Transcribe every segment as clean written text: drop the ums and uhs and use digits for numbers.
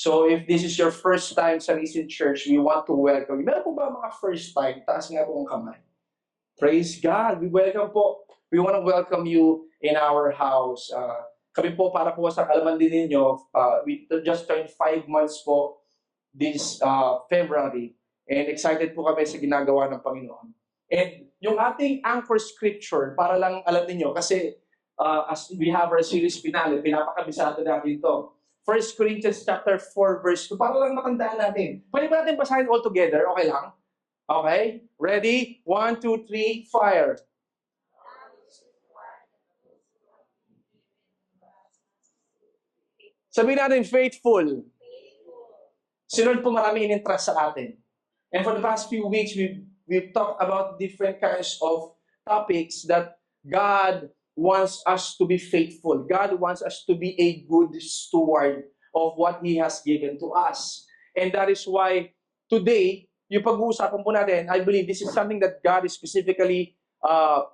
So if this is your first time sa Recent Church, we want to welcome you. Meron po ba mga first time? Taas nga po ang kamay. Praise God. We welcome po. We want to welcome you in our house. Kami po, para po sa kalaman din ninyo, we just turned 5 months po this February. And excited po kami sa ginagawa ng Panginoon. And yung ating anchor scripture, para lang alam niyo kasi as we have our series finale, pinapakabisado natin ito. 1 Corinthians chapter 4 verse 2, para lang matandaan natin. Pwede ba natin basahin all together? Okay lang? Okay? Ready? 1, 2, 3, fire. Sabihin natin, faithful. Si Lord po marami in-entrust sa atin. And for the past few weeks, we've talked about different kinds of topics that God wants us to be faithful. God wants us to be a good steward of what He has given to us. And that is why today, yung pag-uusapan po natin, I believe this is something that God is specifically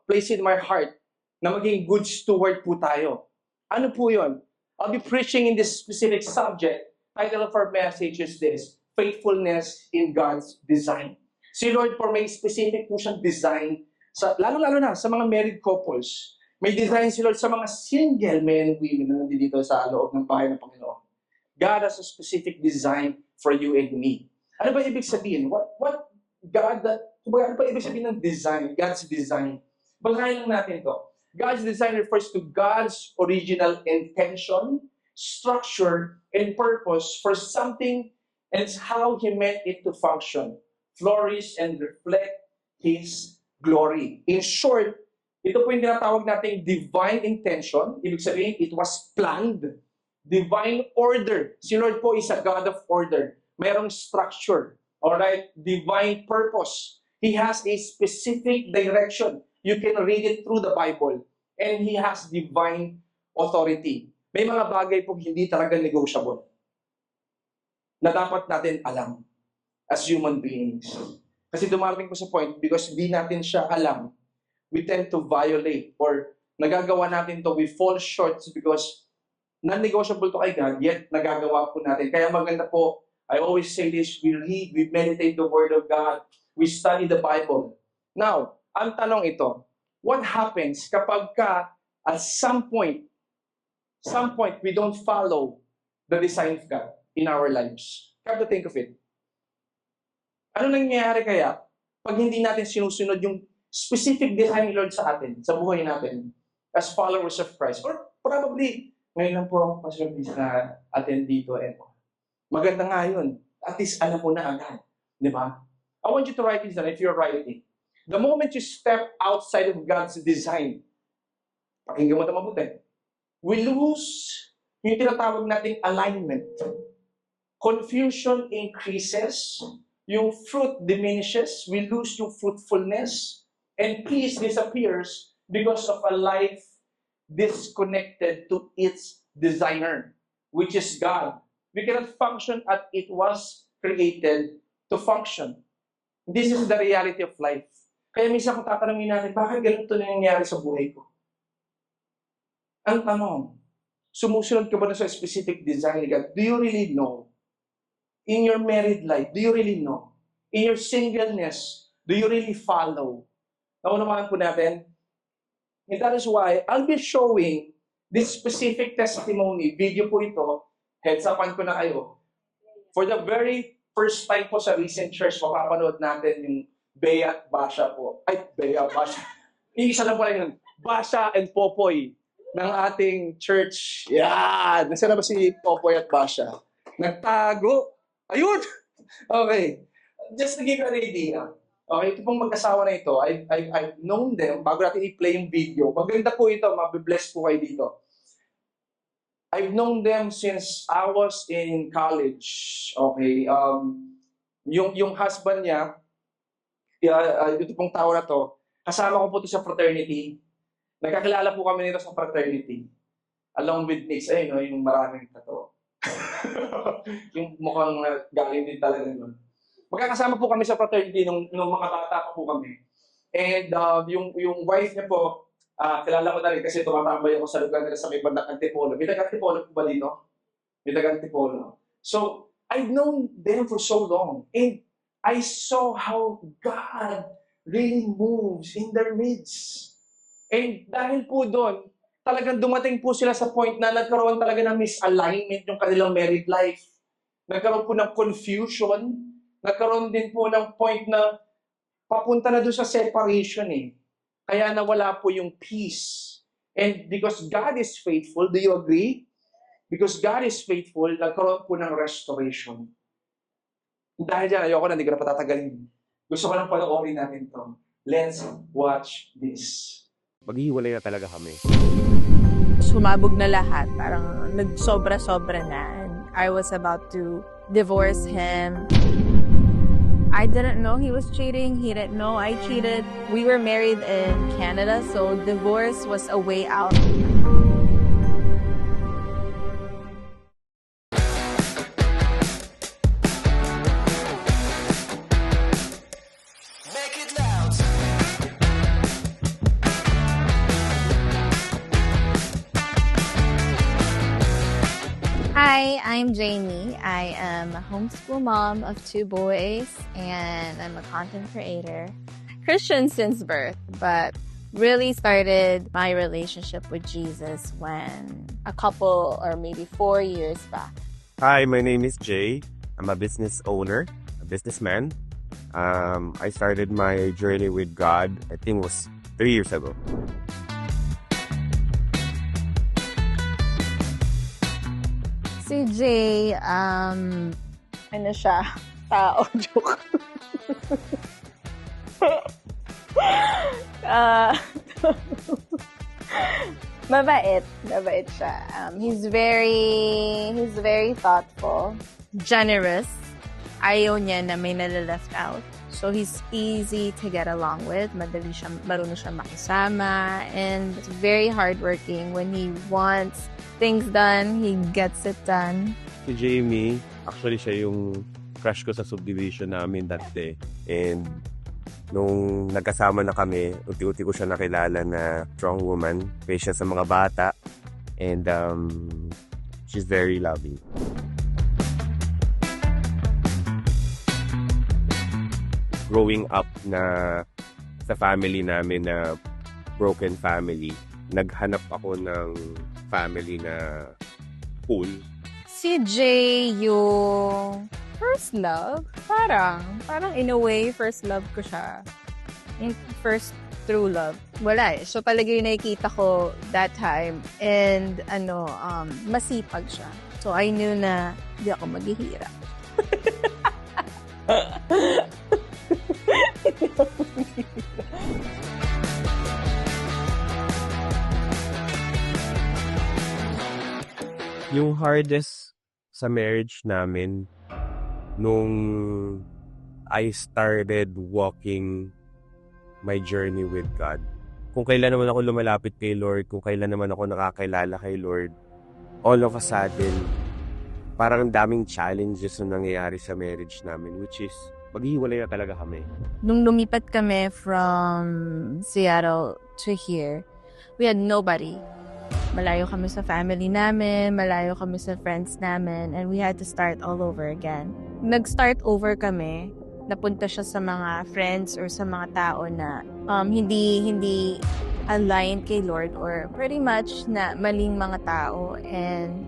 placed in my heart na maging good steward po tayo. Ano po yun? I'll be preaching in this specific subject. Title of our message is this, Faithfulness in God's Design. Si Lord po may specific po siyang design, lalo-lalo na sa mga married couples. May design si Lord sa mga single men and women na nandito sa loob ng bahay ng Panginoon. God has a specific design for you and me. Ano ba ibig sabihin? Ano ba ibig sabihin ng design? God's design. Basahin lang natin to. God's design refers to God's original intention, structure, and purpose for something, and it's how He meant it to function, flourish, and reflect His glory. In short, ito po yung tinatawag nating divine intention. Ibig sabihin, it was planned. Divine order. Si Lord po is a God of order. Mayroong structure. Alright? Divine purpose. He has a specific direction. You can read it through the Bible. And He has divine authority. May mga bagay po hindi talaga negotiable na dapat natin alam as human beings. Kasi dumarating po sa point, because di natin siya alam, we tend to violate or nagagawa natin to, we fall short because non-negotiable to kay God, yet nagagawa po natin. Kaya maganda po, I always say this, we read, we meditate the Word of God, we study the Bible. Now, ang tanong ito, what happens kapag at some point, we don't follow the design of God in our lives? Come to think of it. Ano nangyayari kaya pag hindi natin sinusunod yung specific design ni Lord sa atin, sa buhay natin, as followers of Christ? Or probably, ngayon lang po ako pa-service na attend dito. Maganda nga yun. At least alam mo na agad. Di ba? I want you to write this down if you're writing. The moment you step outside of God's design, pakinggan mo ito mabuti, we lose yung tinatawag nating alignment. Confusion increases, yung fruit diminishes, we lose yung fruitfulness, and peace disappears because of a life disconnected to its designer, which is God. We cannot function as it was created to function. This is the reality of life. Kaya minsan kung tatanungin natin, bakit ganito na nangyayari sa buhay ko? Ang tanong, sumusunod ka ba na sa specific design ni God? Do you really know? In your married life, do you really know? In your singleness, do you really follow? Naunawaan po natin. And that is why I'll be showing this specific testimony. Video po ito. Heads upan ko na kayo. For the very first time po sa Recent Church, mapapanood natin yung Bea at Basha po. Ay, Bea, Basha. Iisa lang po lang yun. Basha and Popoy ng ating church. Yan! Nasaan na ba si Popoy at Basha? Nagtago. Ayun! Okay. Just to give you an idea. Okay, ito pong mag-asawa na ito, I've known them, bago natin i-play yung video. Maganda po ito, mabibless po kayo dito. I've known them since I was in college. Okay, yung husband niya, ito pong tao na to, kasama ko po ito sa fraternity. Nagkakilala po kami nito sa fraternity. Along with Nix, ayun, no, yung maraming tato. Yung mukhang galing din talaga nun. Magkakasama po kami sa fraternity nung mga bata pa po kami. And yung wife niya po, kilala ko na rin kasi tumatambay ako sa lugar nila sa may bandang Antipolo. May taga-Antipolo po ba dito? May taga-Antipolo. So, I've known them for so long. And I saw how God really moves in their midst. And dahil po doon, talagang dumating po sila sa point na nagkaroon talaga ng misalignment yung kanilang married life. Nagkaroon po ng confusion. Nagkaroon din po ng point na papunta na doon sa separation eh. Kaya nawala po yung peace. And because God is faithful, do you agree? Because God is faithful, nagkaroon po ng restoration. Dahil dyan, ayoko na, hindi ko na patatagalin. Gusto ko lang panoorin natin to. Let's watch this. Maghihiwalay na talaga kami. Sumabog na lahat. Parang nagsobra-sobra na. And I was about to divorce him. I didn't know he was cheating. He didn't know I cheated. We were married in Canada, so divorce was a way out. Hi, I'm Jamie. I am a homeschool mom of 2 boys, and I'm a content creator. Christian since birth, but really started my relationship with Jesus when a couple or maybe 4 years back. Hi, my name is Jay. I'm a business owner, a businessman. I started my journey with God, I think it was 3 years ago. Si Jay, ano siya? Tao, joke. Mabait siya. He's very thoughtful, generous. Ayaw niya na may nalileft out. So he's easy to get along with. Marunong siya makisama, and very hardworking. When he wants things done, he gets it done. Si Jamie, actually siya yung crush ko sa subdivision namin that day. And nung nagkasama na kami, unti-unti ko siya nakilala na strong woman. Kaya siya sa mga bata. And she's very loving. Growing up na sa family namin na broken family, naghanap ako ng family na cool. Si Jay yung first love. Parang in a way, first love ko siya. Yung first true love. Wala eh. So palagi yung nakikita ko that time. And masipag siya. So I knew na hindi ako maghihirap. Yung hardest sa marriage namin nung I started walking my journey with God. Kung kailan naman ako lumalapit kay Lord, kung kailan naman ako nakakilala kay Lord, all of a sudden, parang daming challenges na nangyayari sa marriage namin, which is, maghihiwalay na talaga kami. Nung lumipat kami from Seattle to here, we had nobody. Malayo kami sa family namin, malayo kami sa friends namin, and we had to start all over again. Nag-start over kami, napunta siya sa mga friends or sa mga tao na hindi aligned kay Lord or pretty much na maling mga tao. And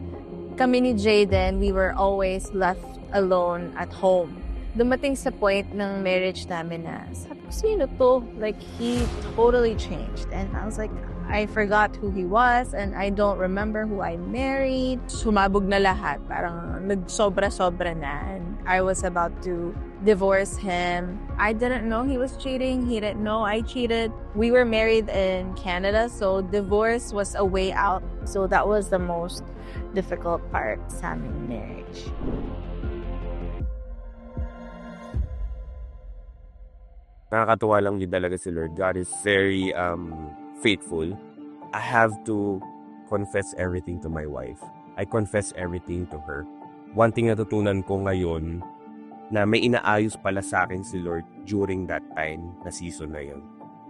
kami ni Jayden, we were always left alone at home. Dumating sa point ng marriage namin na, sabi ko, sino to? Like, he totally changed. And I was like, I forgot who he was and I don't remember who I married. Sumabog na lahat. Parang nagsobra-sobra na. And I was about to divorce him. I didn't know he was cheating. He didn't know I cheated. We were married in Canada, so divorce was a way out. So that was the most difficult part sa aming marriage. Nakakatuwa lang din talaga si Lord. God is very faithful. I have to confess everything to my wife. I confess everything to her. One thing natutunan ko ngayon, na may inaayos pala sa akin si Lord during that time na season na yun.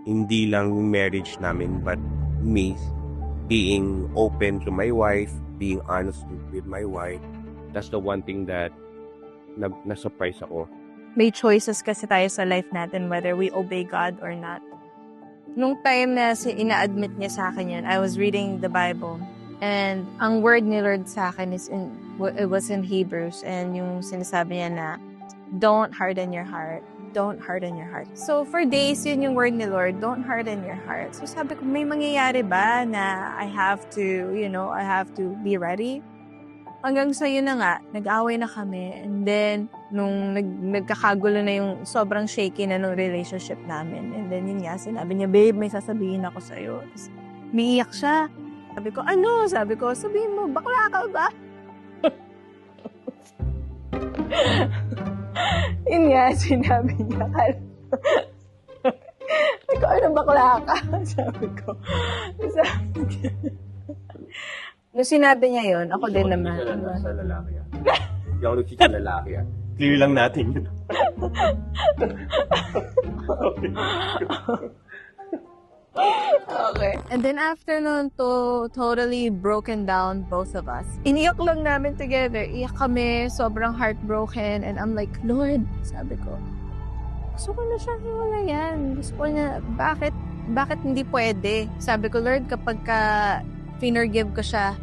Hindi lang yung marriage namin, but me being open to my wife, being honest with my wife, That's the one thing that na-surprise ako. May choices kasi tayo sa life natin whether we obey God or not. Nung time na ina-admit niya sa akin yun, I was reading the Bible. And ang word ni Lord sa akin it was in Hebrews. And yung sinasabi niya na, don't harden your heart. Don't harden your heart. So for days, yun yung word ni Lord, don't harden your heart. So sabi ko, may mangyayari ba na I have to be ready? Hanggang sa yun na nga, nag-away na kami. And then, nung nagkakagulo na yung sobrang shaky na nung relationship namin. And then yun nga, sinabi niya, babe, may sasabihin ako sa'yo. Tapos, umiiyak siya. Sabi ko, ano? Sabi ko, sabihin mo, bakla ka ba? Yun nga, sinabi niya. Sabi ko, ano bakla ka? Sabi ko. Nung sinabi niya yun, ako din naman. Sa lalaki yan. Hindi ako nagkikita lalaki yan. Clear lang natin yun. Okay. And then after nun, totally broken down, both of us. Iniyak lang namin together. Iyak kami, sobrang heartbroken. And I'm like, Lord, sabi ko, gusto ko na siya hiwalayan. Gusto ko na, bakit hindi pwede? Sabi ko, Lord, kapag forgive ko siya,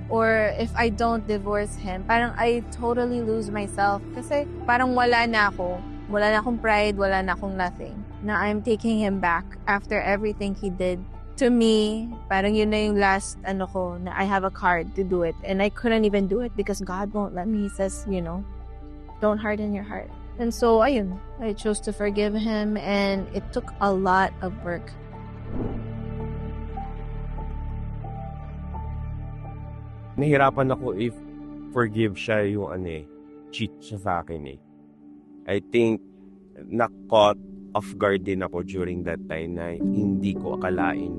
or if I don't divorce him, parang I totally lose myself. Kasi parang wala na akong pride, wala na akong nothing. Na I'm taking him back after everything he did to me. Parang yun na yung last, na I have a card to do it. And I couldn't even do it because God won't let me. He says, don't harden your heart. And so, ayun, I chose to forgive him, and it took a lot of work. Nahirapan ako if forgive siya yung cheat siya sa akin. I think na-caught off guard din ako during that time na hindi ko akalain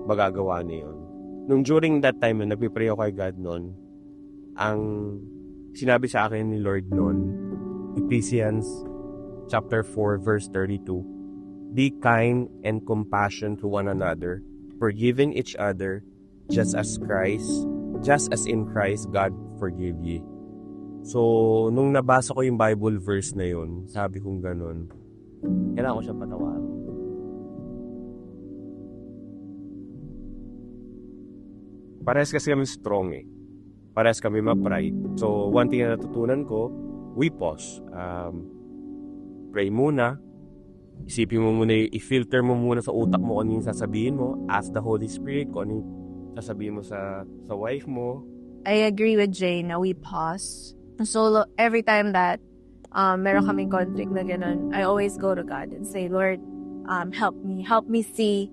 magagawa na yun. Nung during that time na nagpipray ako kay God noon, ang sinabi sa akin ni Lord noon, Ephesians chapter 4 verse 32, be kind and compassionate to one another, forgiving each other just as in Christ God forgive ye. So, nung nabasa ko yung Bible verse na yun, sabi kong ganun, kailangan ko siyang patawarin. Parehas kasi kami strong Parehas kami ma-pride. So, one thing na natutunan ko, we pause. Pray muna. Isipin mo muna, i-filter mo muna sa utak mo kung yung sasabihin mo. Ask the Holy Spirit kung anong sasabihin mo sa wife mo. I agree with Jay na we pause. So, every time that meron kaming conflict na ganun, I always go to God and say, Lord, help me see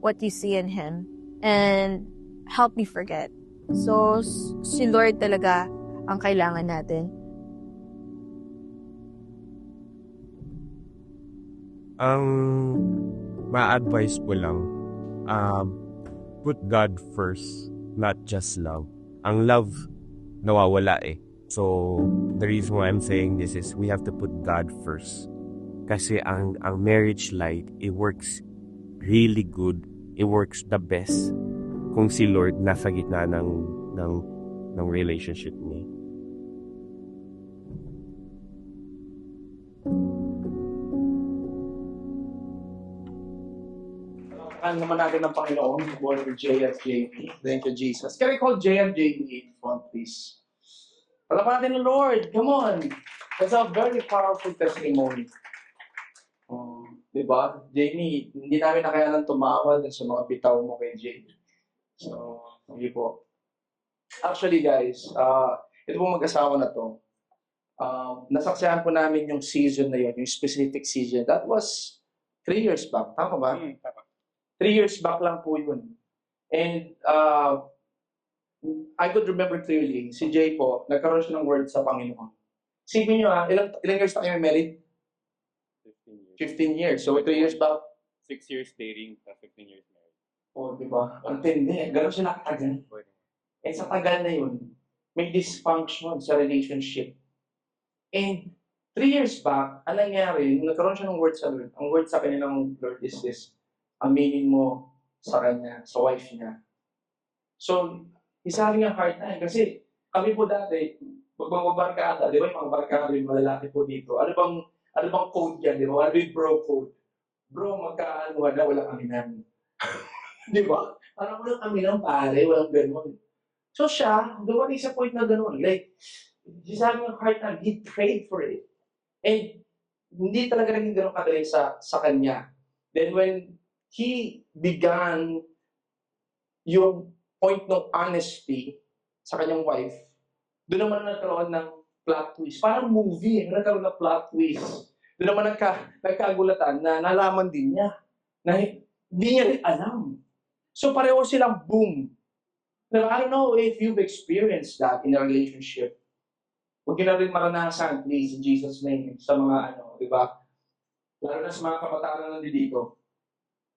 what you see in him, and help me forget. So, si Lord talaga ang kailangan natin. Ang ma-advise ko lang, put God first, not just love. Ang love, nawawala So, the reason why I'm saying this is we have to put God first. Kasi ang marriage life, it works really good. It works the best kung si Lord nasa gitna ng relationship niya. Ano naman natin ng Panginoon, Lord J at JP. Thank you, Jesus. Can I call J and JP in front, please? Palapan natin ng Lord. Come on. That's a very powerful testimony. Diba? Jamie, hindi namin nakayanan tumawa sa mga bitaw mo kay Jay. So, hindi po. Actually, guys, ito po mag-asawa na to. Nasaksihan po namin yung season na yun, yung specific season. That was 3 years back. Tama ba? Tama. 3 years back lang po yun. And I could remember clearly, si Jay po, nagkaroon siya ng word sa Panginoon. Sipin nyo ilang years na kayo married? 15 years. So, 3 years back? 6 years dating, 15 years married. Diba? Ang tindi. Gano'n siya nakatagal. Sa tagal na yun, may dysfunction sa relationship. And 3 years back, ang nangyari, nagkaroon siya ng word sa Lord. Ang word sa kanya ng Lord is this, aminin mo sa kanya, sa wife niya. So, isa rin ang heart na kasi kami po dati, Pag mga barkada, di ba yung mga barkada yung malalaki po dito, ano bang code yan, di ba? Ano yung bro code? Bro, magkaano na, walang aminan. Di ba? Parang walang aminan, pare, walang ganun. So siya, dumating sa point na ganun. Like, he's having a hard time. He prayed for it. And hindi talaga naging ganun kadali sa kanya. Then when he began yung point ng honesty sa kanyang wife, doon naman nagkaroon ng plot twist. Parang movie, nagkaroon ng plot twist. Doon naman nagkagulatan na nalaman din niya na hindi niya rin alam. So pareho silang boom. Now, I don't know if you've experienced that in a relationship. Huwag yun na rin maranasan, please, in Jesus' name, sa mga di ba? Lalo na sa mga kabataan na nandito.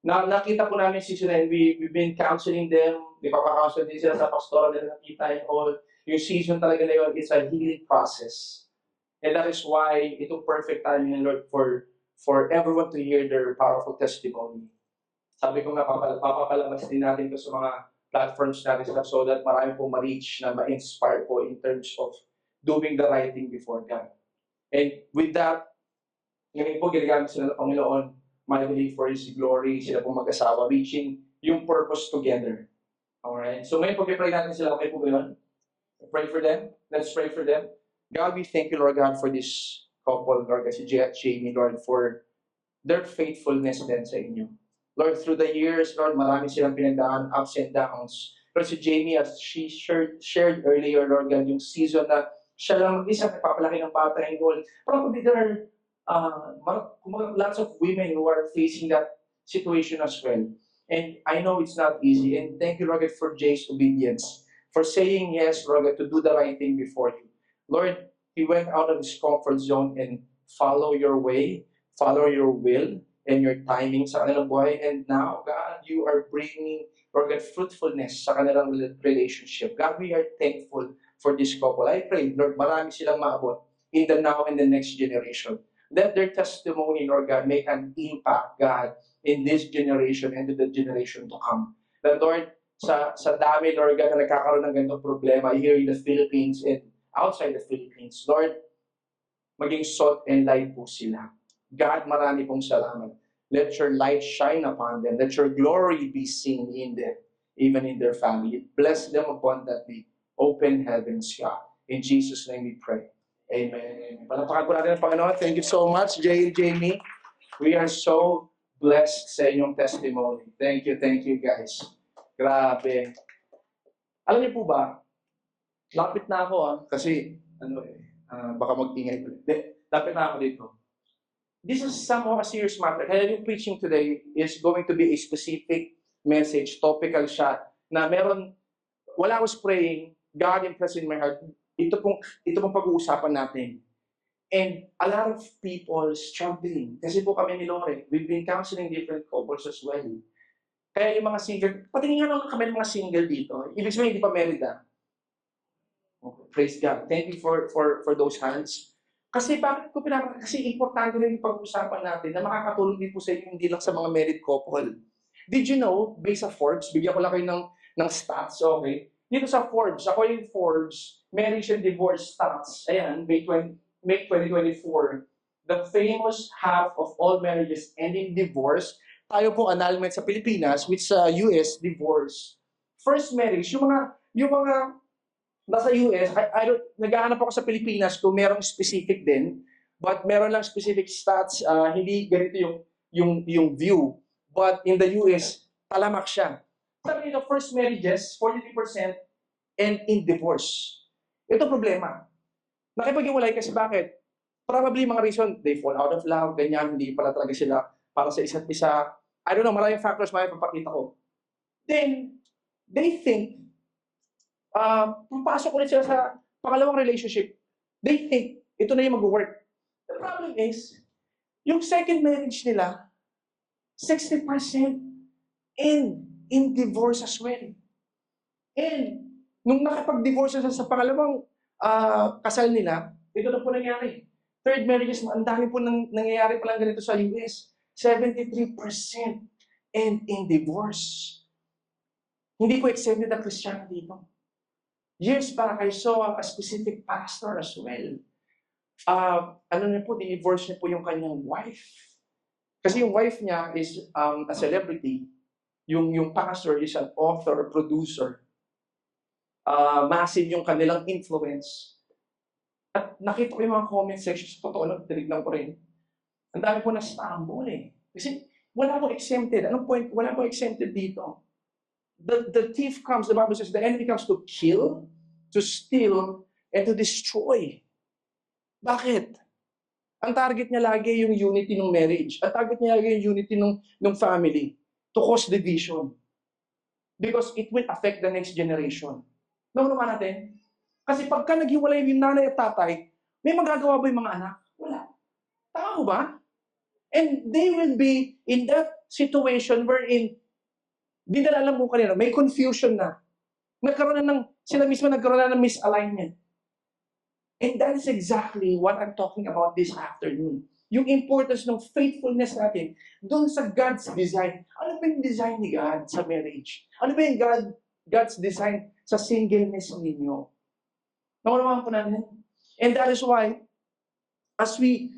Nakita po namin si sila, and we've been counseling them, ipapakounsel din sila sa pastoral na nakita and all. Yung season talaga na yun, it's a healing process. And that is why ito perfect timing ng Lord for everyone to hear their powerful testimony. Sabi ko nga, papapalamas din natin ito sa mga platforms natin so that marami po ma-reach na ma-inspire po in terms of doing the right thing before God. And with that, ngayon po ginagamit sila ng Panginoon mightily for His glory, sila po mag-asawa, reaching yung purpose together. Alright? So ngayon po pray natin sila, okay po ba yun? Pray for them. Let's pray for them. God, we thank you, Lord God, for this couple, Lord God, si Jay at Jamie, Lord, for their faithfulness din sa inyo. Lord, through the years, Lord, marami silang pinagdaan, ups and downs. Lord, si Jamie, as she shared earlier, Lord God, yung season na siya lang mag-isa, nagpapalaki ng bata and all. Probably there are lots of women who are facing that situation as well. And I know it's not easy. And thank you, Lord God, for Jay's obedience, for saying yes, Lord God, to do the right thing before you. Lord, he went out of his comfort zone and follow your way, follow your will, and your timing sa kanilang buhay. And now, God, you are bringing, Lord God, fruitfulness sa kanilang relationship. God, we are thankful for this couple. I pray, Lord, marami silang maabot in the now and the next generation. Let their testimony, Lord God, make an impact, God, in this generation and to the generation to come. That, Lord, sa dami, Lord God, na nagkakaroon ng ganitong problema here in the Philippines and outside the Philippines, Lord, maging salt and light po sila. God, marami pong salamat. Let your light shine upon them. Let your glory be seen in them, even in their family. Bless them abundantly. Open heavens, God. In Jesus' name we pray. Amen. Palapakan po natin ang Panginoon. Thank you so much, Jay and Jamie. We are so blessed sa inyong testimony. Thank you guys. Grabe. Alam niyo po ba, lapit na ako kasi, baka mag-ingay ulit. Lapit na ako dito. This is somehow a serious matter. Kaya yung preaching today is going to be a specific message, topical siya, na while I was praying, God impressed in my heart, ito pong pag-uusapan natin. And a lot of people struggling. Kasi po kami ni Lore, we've been counseling different couples as well. Kaya yung mga single, patingin nga naman kami ng mga single dito. Ibig sabihin, hindi pa married Okay, praise God. Thank you for those hands. Kasi bakit ko kasi importante rin yung pag-uusapan natin na makakatulong din po sa inyo, hindi lang sa mga married couple. Did you know, based sa Forbes, bigyan ko lang kayo ng stats, okay? Dito sa Forbes, according to Forbes, marriage and divorce stats, ayan, May 2024, the famous half of all marriages ending divorce, tayo pong annulment sa Pilipinas, which sa US, divorce. First marriage, yung mga nasa US, naghahanap ako sa Pilipinas kung merong specific din, but meron lang specific stats, hindi ganito yung view. But in the US, talamak siya. Sabi nito, first marriages, 43%, and in divorce. Ito problema. Nakipag-iwalay kasi bakit? Probably mga reason, they fall out of love, ganyan, hindi pala talaga sila para sa isa't isa. I don't know, maraming factors may papakita ko. Then, they think, pumapasok ulit sila sa pangalawang relationship. They think, ito na yung mag-work. The problem is, yung second marriage nila, 60% end in divorce as well. And, nung nakapag-divorce sila sa pangalawang kasal nila, ito na po nangyari. Third marriages, ang dami po nangyayari pa lang ganito sa US. 73% end in divorce. Hindi po exempted ang Kristiyano dito. Years back, I saw a specific pastor as well. Ano niya po, divorce niya po yung kanyang wife. Kasi yung wife niya is a celebrity. Yung pastor is an author, producer. Massive yung kanilang influence. At nakita ko yung mga comment sections, totoo lang, tinignan ko rin. Ang dami po na-stumble eh. Kasi wala po exempted. Anong point? Wala po exempted dito. The thief comes, the Bible says, the enemy comes to kill, to steal, and to destroy. Bakit? Ang target niya lagi yung unity ng marriage. Ang target niya lagi yung unity ng family to cause division. Because it will affect the next generation. Naman natin? Kasi pagka naghiwalay yung nanay at tatay, may magagawa ba yung mga anak? Wala. Tao ba? And they will be in that situation wherein di na alam mo kanina, may confusion na. Sila mismo nagkaroon na ng misalignment. And that is exactly what I'm talking about this afternoon. Yung importance ng faithfulness natin doon sa God's design. Ano ba yung design ni God sa marriage? Ano ba yung God's design sa singleness ninyo? Nakunawan po natin. And that is why, as we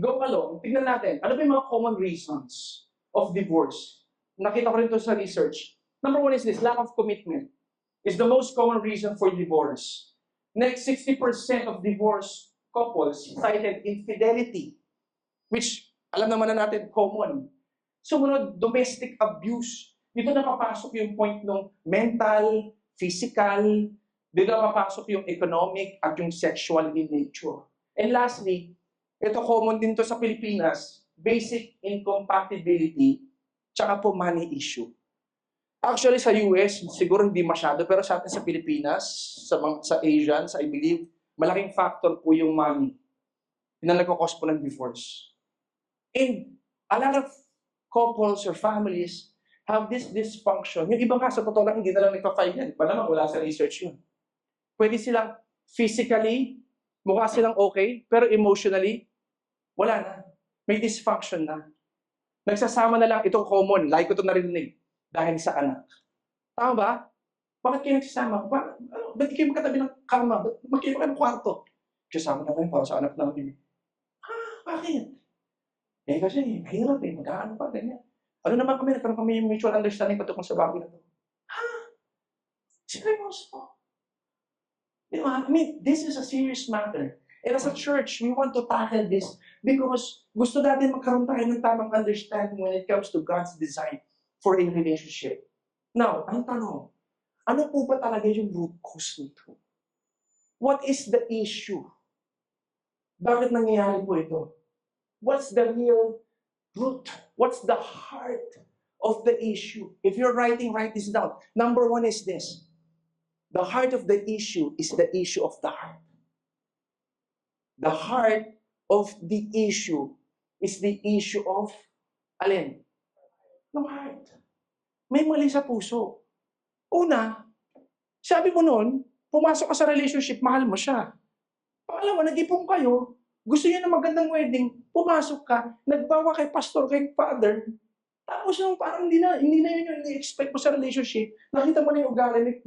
go along, tignan natin, ano ba yung mga common reasons of divorce? Nakita ko rin ito sa research. Number one is this, lack of commitment is the most common reason for divorce. Next, 60% of divorced couples cited infidelity, which alam naman na natin common. Sumunod, domestic abuse. Dito na papasok yung point ng mental, physical, dito na papasok yung economic at yung sexual in nature. And lastly, ito common din to sa Pilipinas, basic incompatibility, tsaka po money issue. Actually, sa US, siguro hindi masyado, pero sa atin sa Pilipinas, sa Asians, I believe, malaking factor po yung money na nagkakos po ng divorce. And a lot of couples or families have this dysfunction. Yung iba nga, sa totoo lang, hindi na lang nagpa-file yan. Iba naman, wala sa research yun. Pwede silang physically, mukha silang okay, pero emotionally, wala na. May dysfunction na. Nagsasama na lang, itong common, like ko ito narinig, dahil sa anak. Tama ba? Bakit kayo nagsasama? Ba't kayo magkatabi ng kama? Ba't kayo ng kwarto? Nagsasama na kayo para sa anak namin. Bakit? Kasi mahirap magkakaano pa, ganyan. Ano naman kami, nagkaroon kami yung mutual understanding patungkol sa bagay na ito. Seryoso? Di ba? I mean, this is a serious matter. And as a church, we want to tackle this because gusto natin magkaroon tayo ng tamang understanding when it comes to God's design for a relationship. Now, ang tanong, ano po ba talaga yung root cause nito? What is the issue? Bakit nangyayari po ito? What's the real root? What's the heart of the issue? If you're writing, write this down. Number one is this. The heart of the issue is the issue of the heart. The heart of the issue is the issue of, alin? Ng heart. May mali sa puso. Una, sabi mo noon, pumasok ka sa relationship, mahal mo siya. Pangalawa, nag-ipon kayo, gusto niya ng magandang wedding, pumasok ka, nagbawa kay pastor, kay father, tapos nung parang hindi na yun yung i-expect mo sa relationship, nakita mo na yung ugali,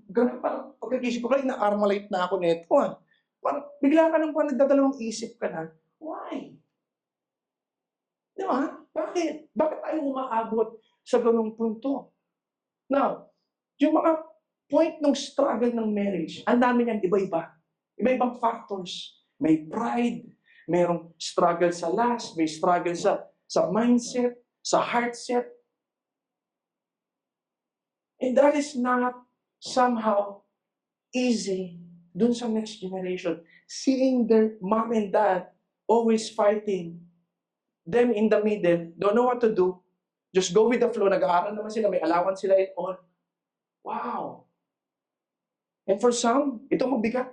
ganun parang pagkakisip ko, na-armalite na ako nito. Parang bigla ka nang nagdadalawang isip ka na, why? Di ba? Bakit? Bakit tayo umaabot sa ganung punto? Now, yung mga point ng struggle ng marriage, ang dami niyan iba-iba. Iba-ibang factors. May pride, mayroong struggle sa lust, may struggle sa mindset, sa heart set. And that is not somehow easy dun sa next generation. Seeing their mom and dad always fighting. Them in the middle, don't know what to do. Just go with the flow. Nag-aaral naman sila, may allowance sila and all. Wow. And for some, ito mabigat.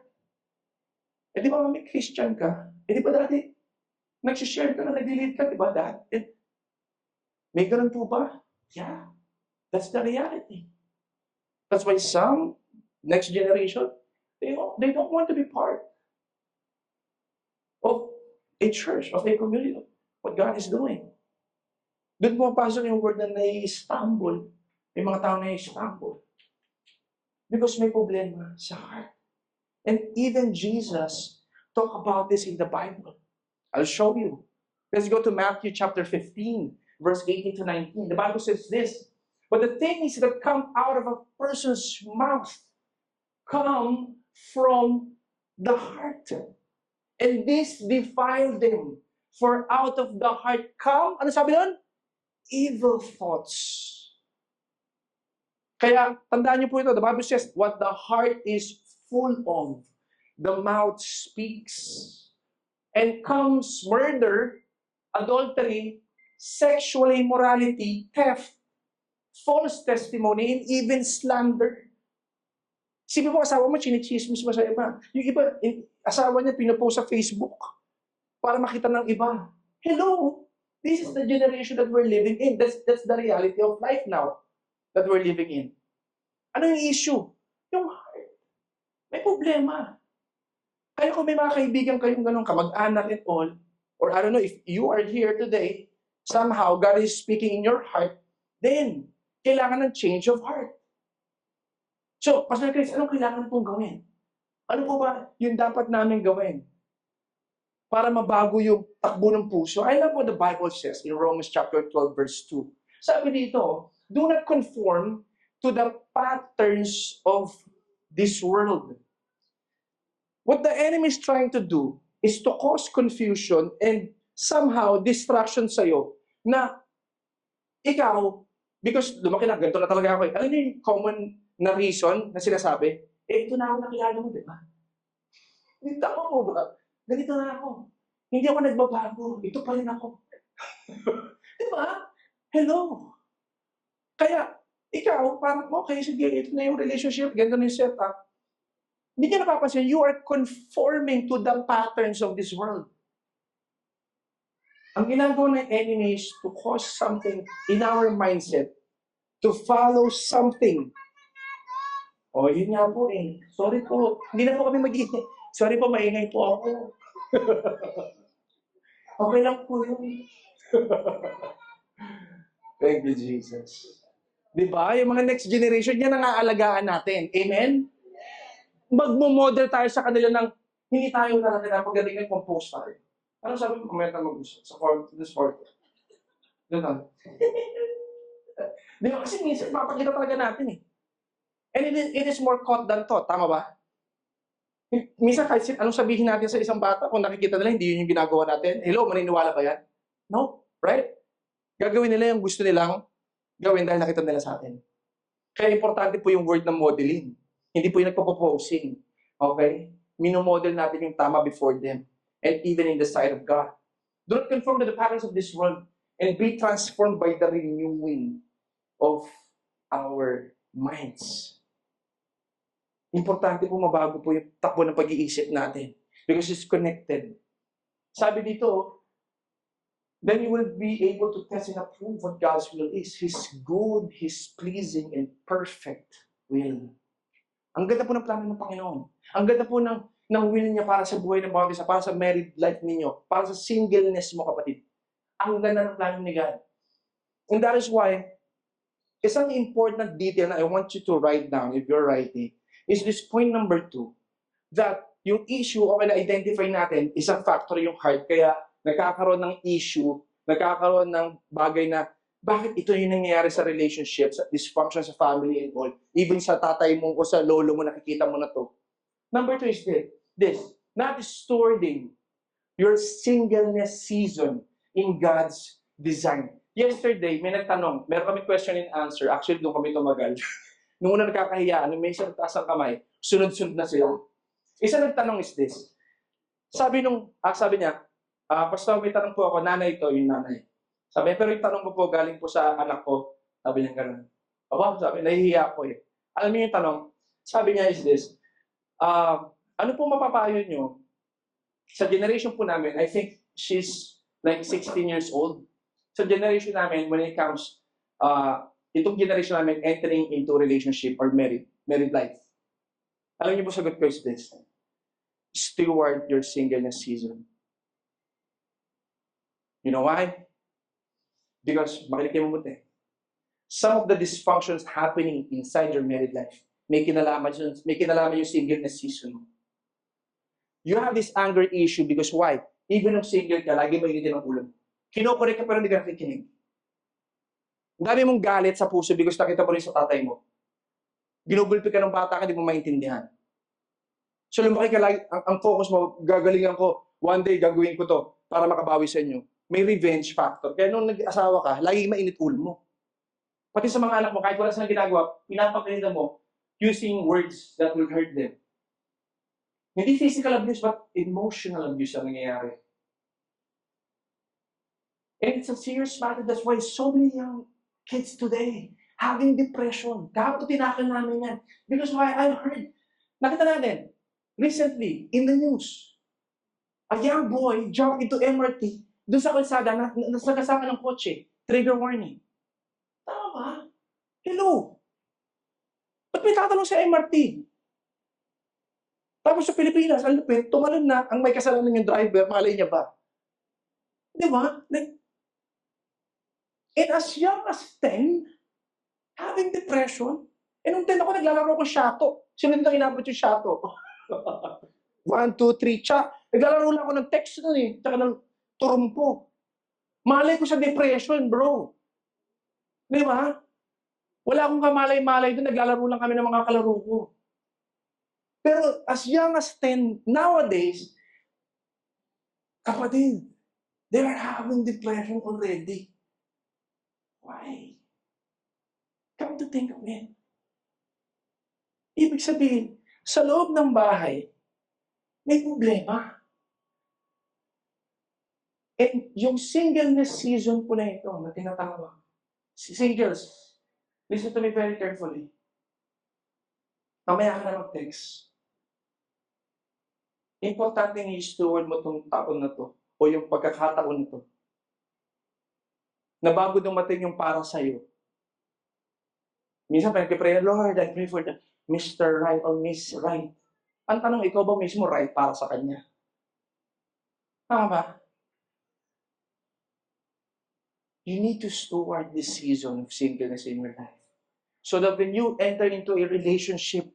Di ba may Christian ka? Di ba dati, nagsishare ka na, nag-delete ka, di ba dati? May ganun po ba? Yeah. That's the reality. That's why some, next generation, they don't want to be part of a church, of a community, of what God is doing. Doon pumapasok yung word na nai-stumble. May mga tao nai-stumble. Because may problema sa heart. And even Jesus talk about this in the Bible. I'll show you. Let's go to Matthew chapter 15, verse 18 to 19. The Bible says this, but the things that come out of a person's mouth come from the heart. And this defile them. For out of the heart come, ano sabi nun? Evil thoughts. Kaya, tandaan niyo po ito, the Bible says, what the heart is full of, the mouth speaks. And comes murder, adultery, sexual immorality, theft, false testimony, and even slander. Sabi mo, asawa mo, chinichismis mo sa iba. Yung iba, asawa niya, pinupost sa Facebook para makita ng iba. Hello! This is the generation that we're living in. That's the reality of life now that we're living in. Ano yung issue? Yung heart. May problema. Kaya kung may mga kaibigan kayong ganun, kamag-anak and all, or I don't know, if you are here today, somehow God is speaking in your heart, then, kailangan ng change of heart. So, Pastor Chris, anong kailangan pong gawin? Ano po ba yung dapat namin gawin para mabago yung takbo ng puso? I love what the Bible says in Romans chapter 12, verse 2. Sabi dito, do not conform to the patterns of this world. What the enemy is trying to do is to cause confusion and somehow distraction sa'yo na ikaw, because lumaki na, ganito na talaga ako. Alam niyo yung common na reason na sinasabi? Ito na ako nakilala mo, di ba? Hindi ako mo ba? Ganito na ako. Hindi ako nagbabago. Ito pa rin ako. Di ba? Hello. Kaya, ikaw, parang, okay, sige, ito na yung relationship, ganito na yung setup. Hindi niya napapansin, you are conforming to the patterns of this world. Ang ginagawa ng enemy is to cause something in our mindset, to follow something. O, yun nga po eh. Sorry po. Hindi na po kami mag-iingay. Sorry po, maingay po ako. Okay lang po yun. Thank you, Jesus. Diba? Yung mga next generation, yan ang aalagaan natin. Amen? Magmo-model tayo sa kanila ng hindi tayo na pagdating ng compose tayo. Ano sabi mo? Kumenta mag-usap sa this quarter. Doon. Di ba? Kasi minsan, mapakita talaga natin eh. And it is more caught than taught. Tama ba? Minsan kahit anong sabihin natin sa isang bata, kung nakikita nila, hindi yun yung ginagawa natin. Hello, maniniwala ba yan? No. Right? Gagawin nila yung gusto nilang gawin dahil nakita nila sa atin. Kaya importante po yung word ng modeling. Hindi po yung nagpo-proposing. Okay? Minomodel natin yung tama before them. And even in the sight of God. Do not conform to the patterns of this world and be transformed by the renewing of our minds. Importante po mabago po yung takbo ng pag-iisip natin. Because it's connected. Sabi dito, then you will be able to test and approve what God's will is. His good, His pleasing, and perfect will. Ang ganda po ng plano ng Panginoon. Ang ganda po ng will niya para sa buhay ng bawat isa, para sa married life ninyo, para sa singleness mo, kapatid. Ang ganda ng plano ni God. And that is why, isang important detail na I want you to write down, if you're writing, is this point number 2, that yung issue, okay, na-identify natin, isang factor yung heart, kaya nagkakaroon ng issue, nagkakaroon ng bagay na, bakit ito yung nangyayari sa relationship, sa dysfunction sa family and all, even sa tatay mo o sa lolo mo, nakikita mo na to. Number 2 is this, not stewarding your singleness season in God's design. Yesterday, may nagtanong, meron kami question and answer, actually doon kami tumagal. Nung una nagkakahiya, nung may isang taas ang kamay, sunod-sunod na sila. Isa nagtanong is this, sabi niya, Pastor, may tanong po ako, nanay ito, yung nanay. Sabi, pero yung tanong ko po, galing po sa anak ko. Sabi niya gano'n. Sabi, nahihiya ko eh. Alam niyo yung tanong? Sabi niya is this, ano po mapapayo niyo? Sa generation po namin, I think she's like 16 years old. Sa generation namin, when it comes, itong generation namin entering into relationship or married life. Alam niyo po sagot ko is this, steward your singleness season. You know why? Because, makinig kayo mabuti. Some of the dysfunctions happening inside your married life, may kinalaman yung singleness season mo. You have this anger issue because why? Even nung single ka, lagi mainitin ang ulo mo. Kinokorek ka pero hindi ka nakikinig. Ang dami mong galit sa puso because nakita mo rin sa tatay mo. Ginugulpi ka ng bata ka, hindi mo maintindihan. So lumaki ka lagi, ang focus mo, gagalingan ko, one day gagawin ko to para makabawi sa inyo. May revenge factor. Kaya nung nag-asawa ka, lagi mainit ulo mo. Pati sa mga anak mo, kahit wala silang ginagawa, pinapakita mo using words that will hurt them. Hindi physical abuse, but emotional abuse ang nangyayari. And it's a serious matter. That's why so many young kids today having depression. Kahapon tinakal namin yan. Because why? I heard, nakita natin, recently, in the news, a young boy jumped into MRT, doon sa kalsada, nasagasama ng kotse, trigger warning. Tama ba? Hello? Ba't may tatanong sa MRT? Tapos sa Pilipinas, ang lupit, tumalon na, ang may kasalanan yung driver, malay niya ba? Di ba? And as young as 10, having depression, nung 10 ako, naglalaro ko shato. Sino nito inabot yung shato? 1, 2, 3, cha. Naglalaro lang ako ng text nun eh, tsaka ng turumpo. Malay ko sa depression, bro. Di ba? Wala akong kamalay-malay doon, naglalaro lang kami ng mga kalaro ko. Pero as young as 10, nowadays, kapatid, they are having depression already. Why? Come to think of it. Ibig sabihin, sa loob ng bahay, may problema. And yung singleness season po na ito, na tinatawag, singles, listen to me very carefully. Mamaya ka na mag-text. Importante yung steward mo itong taon na to o yung pagkakataon na to. Na bago dumating yung para sa'yo. Minsan, pag-pray, Lord, I pray for the Mr. Right or Miss Right. Ang tanong, ikaw ba mismo right para sa kanya? Tama ba? You need to steward this season of singleness in your life. So that when you enter into a relationship,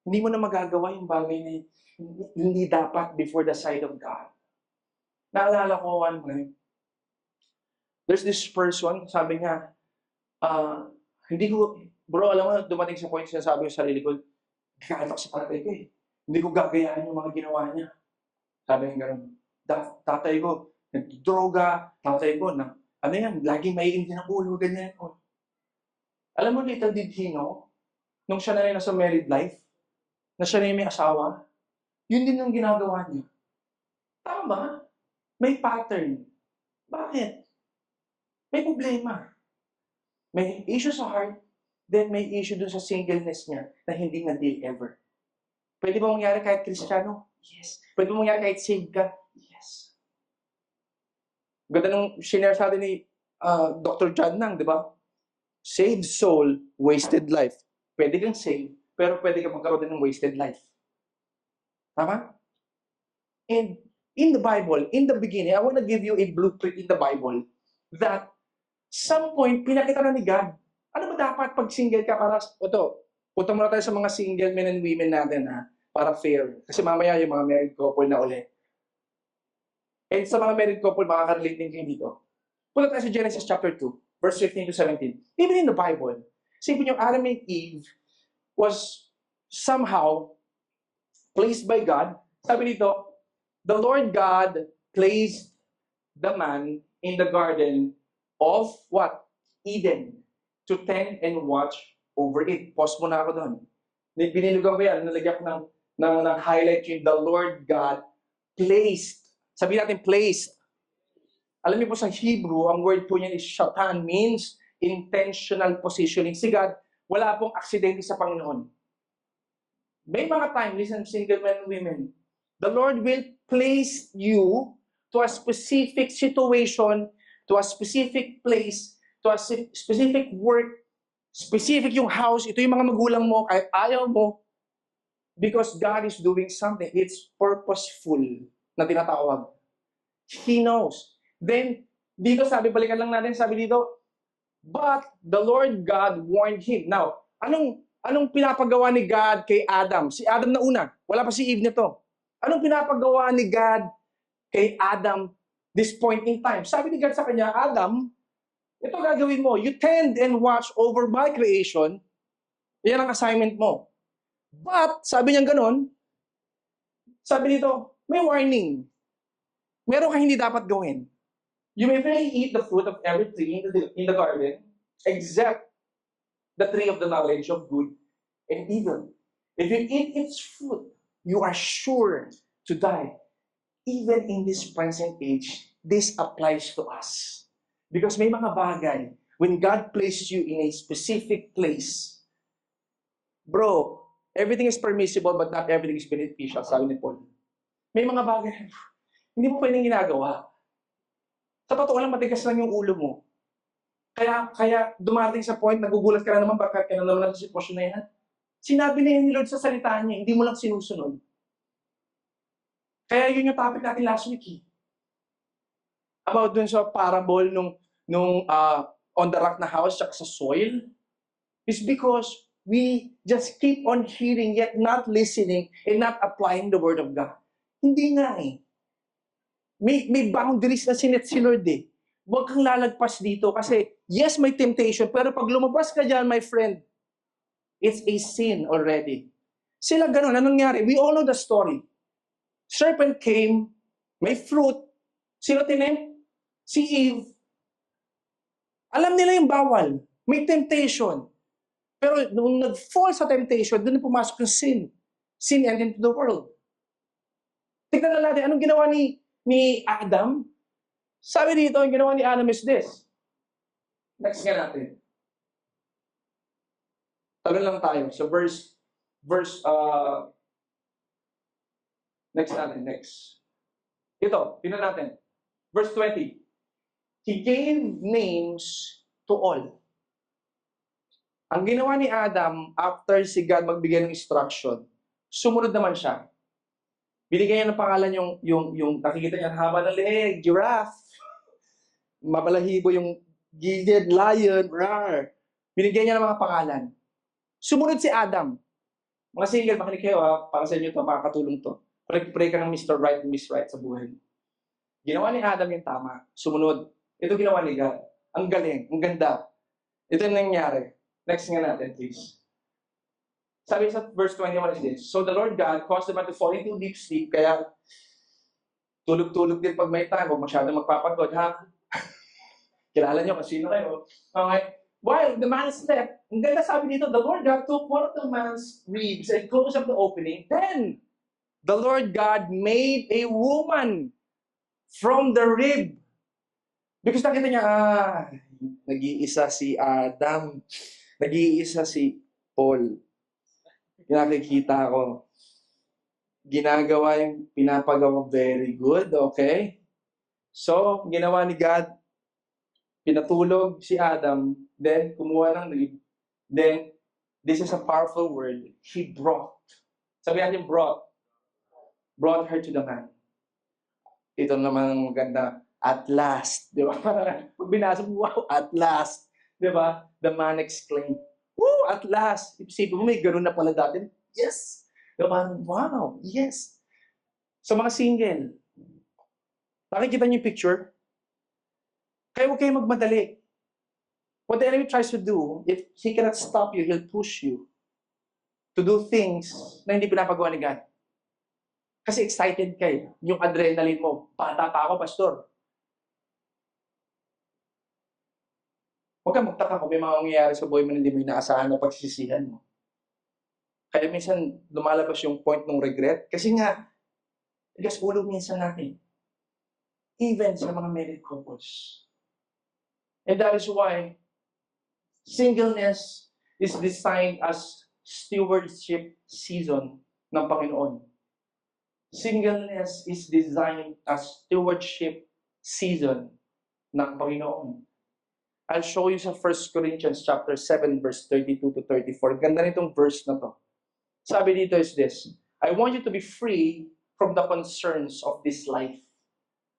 hindi mo na magagawa yung bagay na hindi dapat before the sight of God. Naalala ko one time, there's this person, sabi niya, hindi ko, bro, alam mo, dumating sa point, sinasabi ko sa sarili ko, gagawa sa tatay ko eh. Hindi ko gagayahin yung mga ginawa niya. Sabi niya gano'n, tatay ko, nagdroga, tatay ko, ano yan, laging maiintin ang ulo, ganyan. Alam mo, little did he know, nung siya na rin nasa married life, na siya na yung may asawa, yun din yung ginagawa niya. Tama ba? May pattern. Bakit? May problema. May issue sa heart, then may issue dun sa singleness niya na hindi na-deal ever. Pwede ba mangyari kahit Kristiyano? Yes. Pwede ba mangyari kahit saved ka? Yes. Ganda nung shinare sa atin ni Dr. John Nang, di ba? Saved soul, wasted life. Pwede kang saved, pero pwede kang magkaroon din ng wasted life. Tama? And in the Bible, in the beginning, I want to give you a blueprint in the Bible that some point, pinakita na ni God. Ano ba dapat pag single ka para, punta muna tayo sa mga single men and women natin para fair. Kasi mamaya yung mga married couple na uli. And sa mga married couple, makaka-relate din kayo dito. Punta tayo sa Genesis chapter 2, verse 15 to 17. Even in the Bible, sipin yung Adam and Eve was somehow placed by God. Sabi dito, the Lord God placed the man in the garden of what? Eden. To tend and watch over it. Pause muna ako doon. Binilugan ko yan. Nalagyan ko ng highlight yung the Lord God placed. Sabihin natin placed. Alam niyo po sa Hebrew, ang word po niyan is shatan, means intentional positioning. Si God, wala pong aksidente sa Panginoon. May mga time, listen, single men and women, the Lord will place you to a specific situation, to a specific place, to a specific work, specific yung house, ito yung mga magulang mo, kahit ayaw mo, because God is doing something. It's purposeful na tinatawag. He knows. Then, dito sabi, balikan lang natin, sabi dito, but the Lord God warned him. Now, Anong pinapagawa ni God kay Adam? Si Adam na una. Wala pa si Eve nito. Anong pinapagawa ni God kay Adam this point in time? Sabi ni God sa kanya, Adam, ito gagawin mo. You tend and watch over my creation. Yan ang assignment mo. But, sabi niya ganon, sabi nito, may warning. Meron ka hindi dapat gawin. You may freely eat the fruit of every tree in the garden, except the tree of the knowledge of good and evil. If you eat its fruit, you are sure to die. Even in this present age, this applies to us. Because may mga bagay, when God places you in a specific place, bro, everything is permissible but not everything is beneficial, sabi ni Paul. May mga bagay, hindi mo pwedeng ginagawa. Sa totoo lang, matigas lang yung ulo mo. Kaya dumating sa point, nagugulat ka na naman, bakit ka na naman sa sitwasyon na yan. Sinabi na yan ni Lord sa salita niya, hindi mo lang sinusunod. Kaya yun yung topic natin last week. About dun sa parable nung on the rock na house at sa soil. It's because we just keep on hearing yet not listening and not applying the word of God. Hindi nga eh. May boundaries na sinet si Lord eh. Huwag kang lalagpas dito kasi yes, may temptation, pero pag lumabas ka dyan, my friend, it's a sin already. Sila ganun. Anong nangyari? We all know the story. Serpent came, may fruit. Sino tinim? Si Eve. Alam nila yung bawal. May temptation. Pero nung nag-fall sa temptation, doon na pumasok yung sin. Sin entered into the world. Tignan na natin, anong ginawa ni Adam? Sabi dito, ang ginawa ni Adam is this. Next nga natin. Talon lang tayo. So next natin, next. Ito, tingnan natin. Verse 20. He gave names to all. Ang ginawa ni Adam, after si God magbigay ng instruction, sumunod naman siya. Binigyan niya ng pangalan yung nakikita niya, haba ng leeg, giraffe. Mabalahibo yung gilid, lion, rar. Binigyan niya ng mga pangalan. Sumunod si Adam. Mga single, makinig kayo ha, para sa inyo ito, makakatulong to. Pray ka ng Mr. Right and Miss Right sa buhay. Ginawa ni Adam yung tama. Sumunod. Ito ginawa ni God. Ang galing, ang ganda. Ito yung nangyari. Next nga natin, please. Sabi sa verse 21 is this. So the Lord God caused them to fall into deep sleep, kaya tulog-tulog din pag may time, huwag masyadong magpapagod, ha? Kilala nyo kung sino kayo. Okay. While the man slept, ang ganda sabi dito, the Lord God took one of the man's ribs and closed up the opening. Then, the Lord God made a woman from the rib. Because nakita niya, nag-iisa si Adam, nag-iisa si Paul. Nakikita ko, ginagawa yung pinapagawa very good, okay? So, ginawa ni God, pinatulog si Adam, then kumuha ng rib, then, this is a powerful word, he brought. Sabi natin brought her to the man. Ito naman ang maganda, at last. Di ba? Pag binasa mo, wow, at last. Di ba? The man exclaimed, woo, at last. Isipin mo, may ganun na pala dati. Yes. Di ba? Wow, yes. Sa mga single, nakikita niyo yung picture? Kaya huwag kayo magmadali. What the enemy tries to do, if he cannot stop you, he'll push you to do things na hindi pinapagawa ni God. Kasi excited kayo. Yung adrenaline mo, bata pa ako, pastor. Huwag kang magtaka kung may mga mangyayari sa buhay mo na hindi mo inaasahan na pagsisisihan mo. Kaya minsan lumalabas yung point ng regret. Kasi nga, tigas ulo minsan natin. Even sa mga married couples. And that is why singleness is designed as stewardship season ng Panginoon. Singleness is designed as stewardship season ng Panginoon. I'll show you sa 1 Corinthians chapter 7 verse 32 to 34. Ganda nitong verse na to. Sabi dito is this, I want you to be free from the concerns of this life.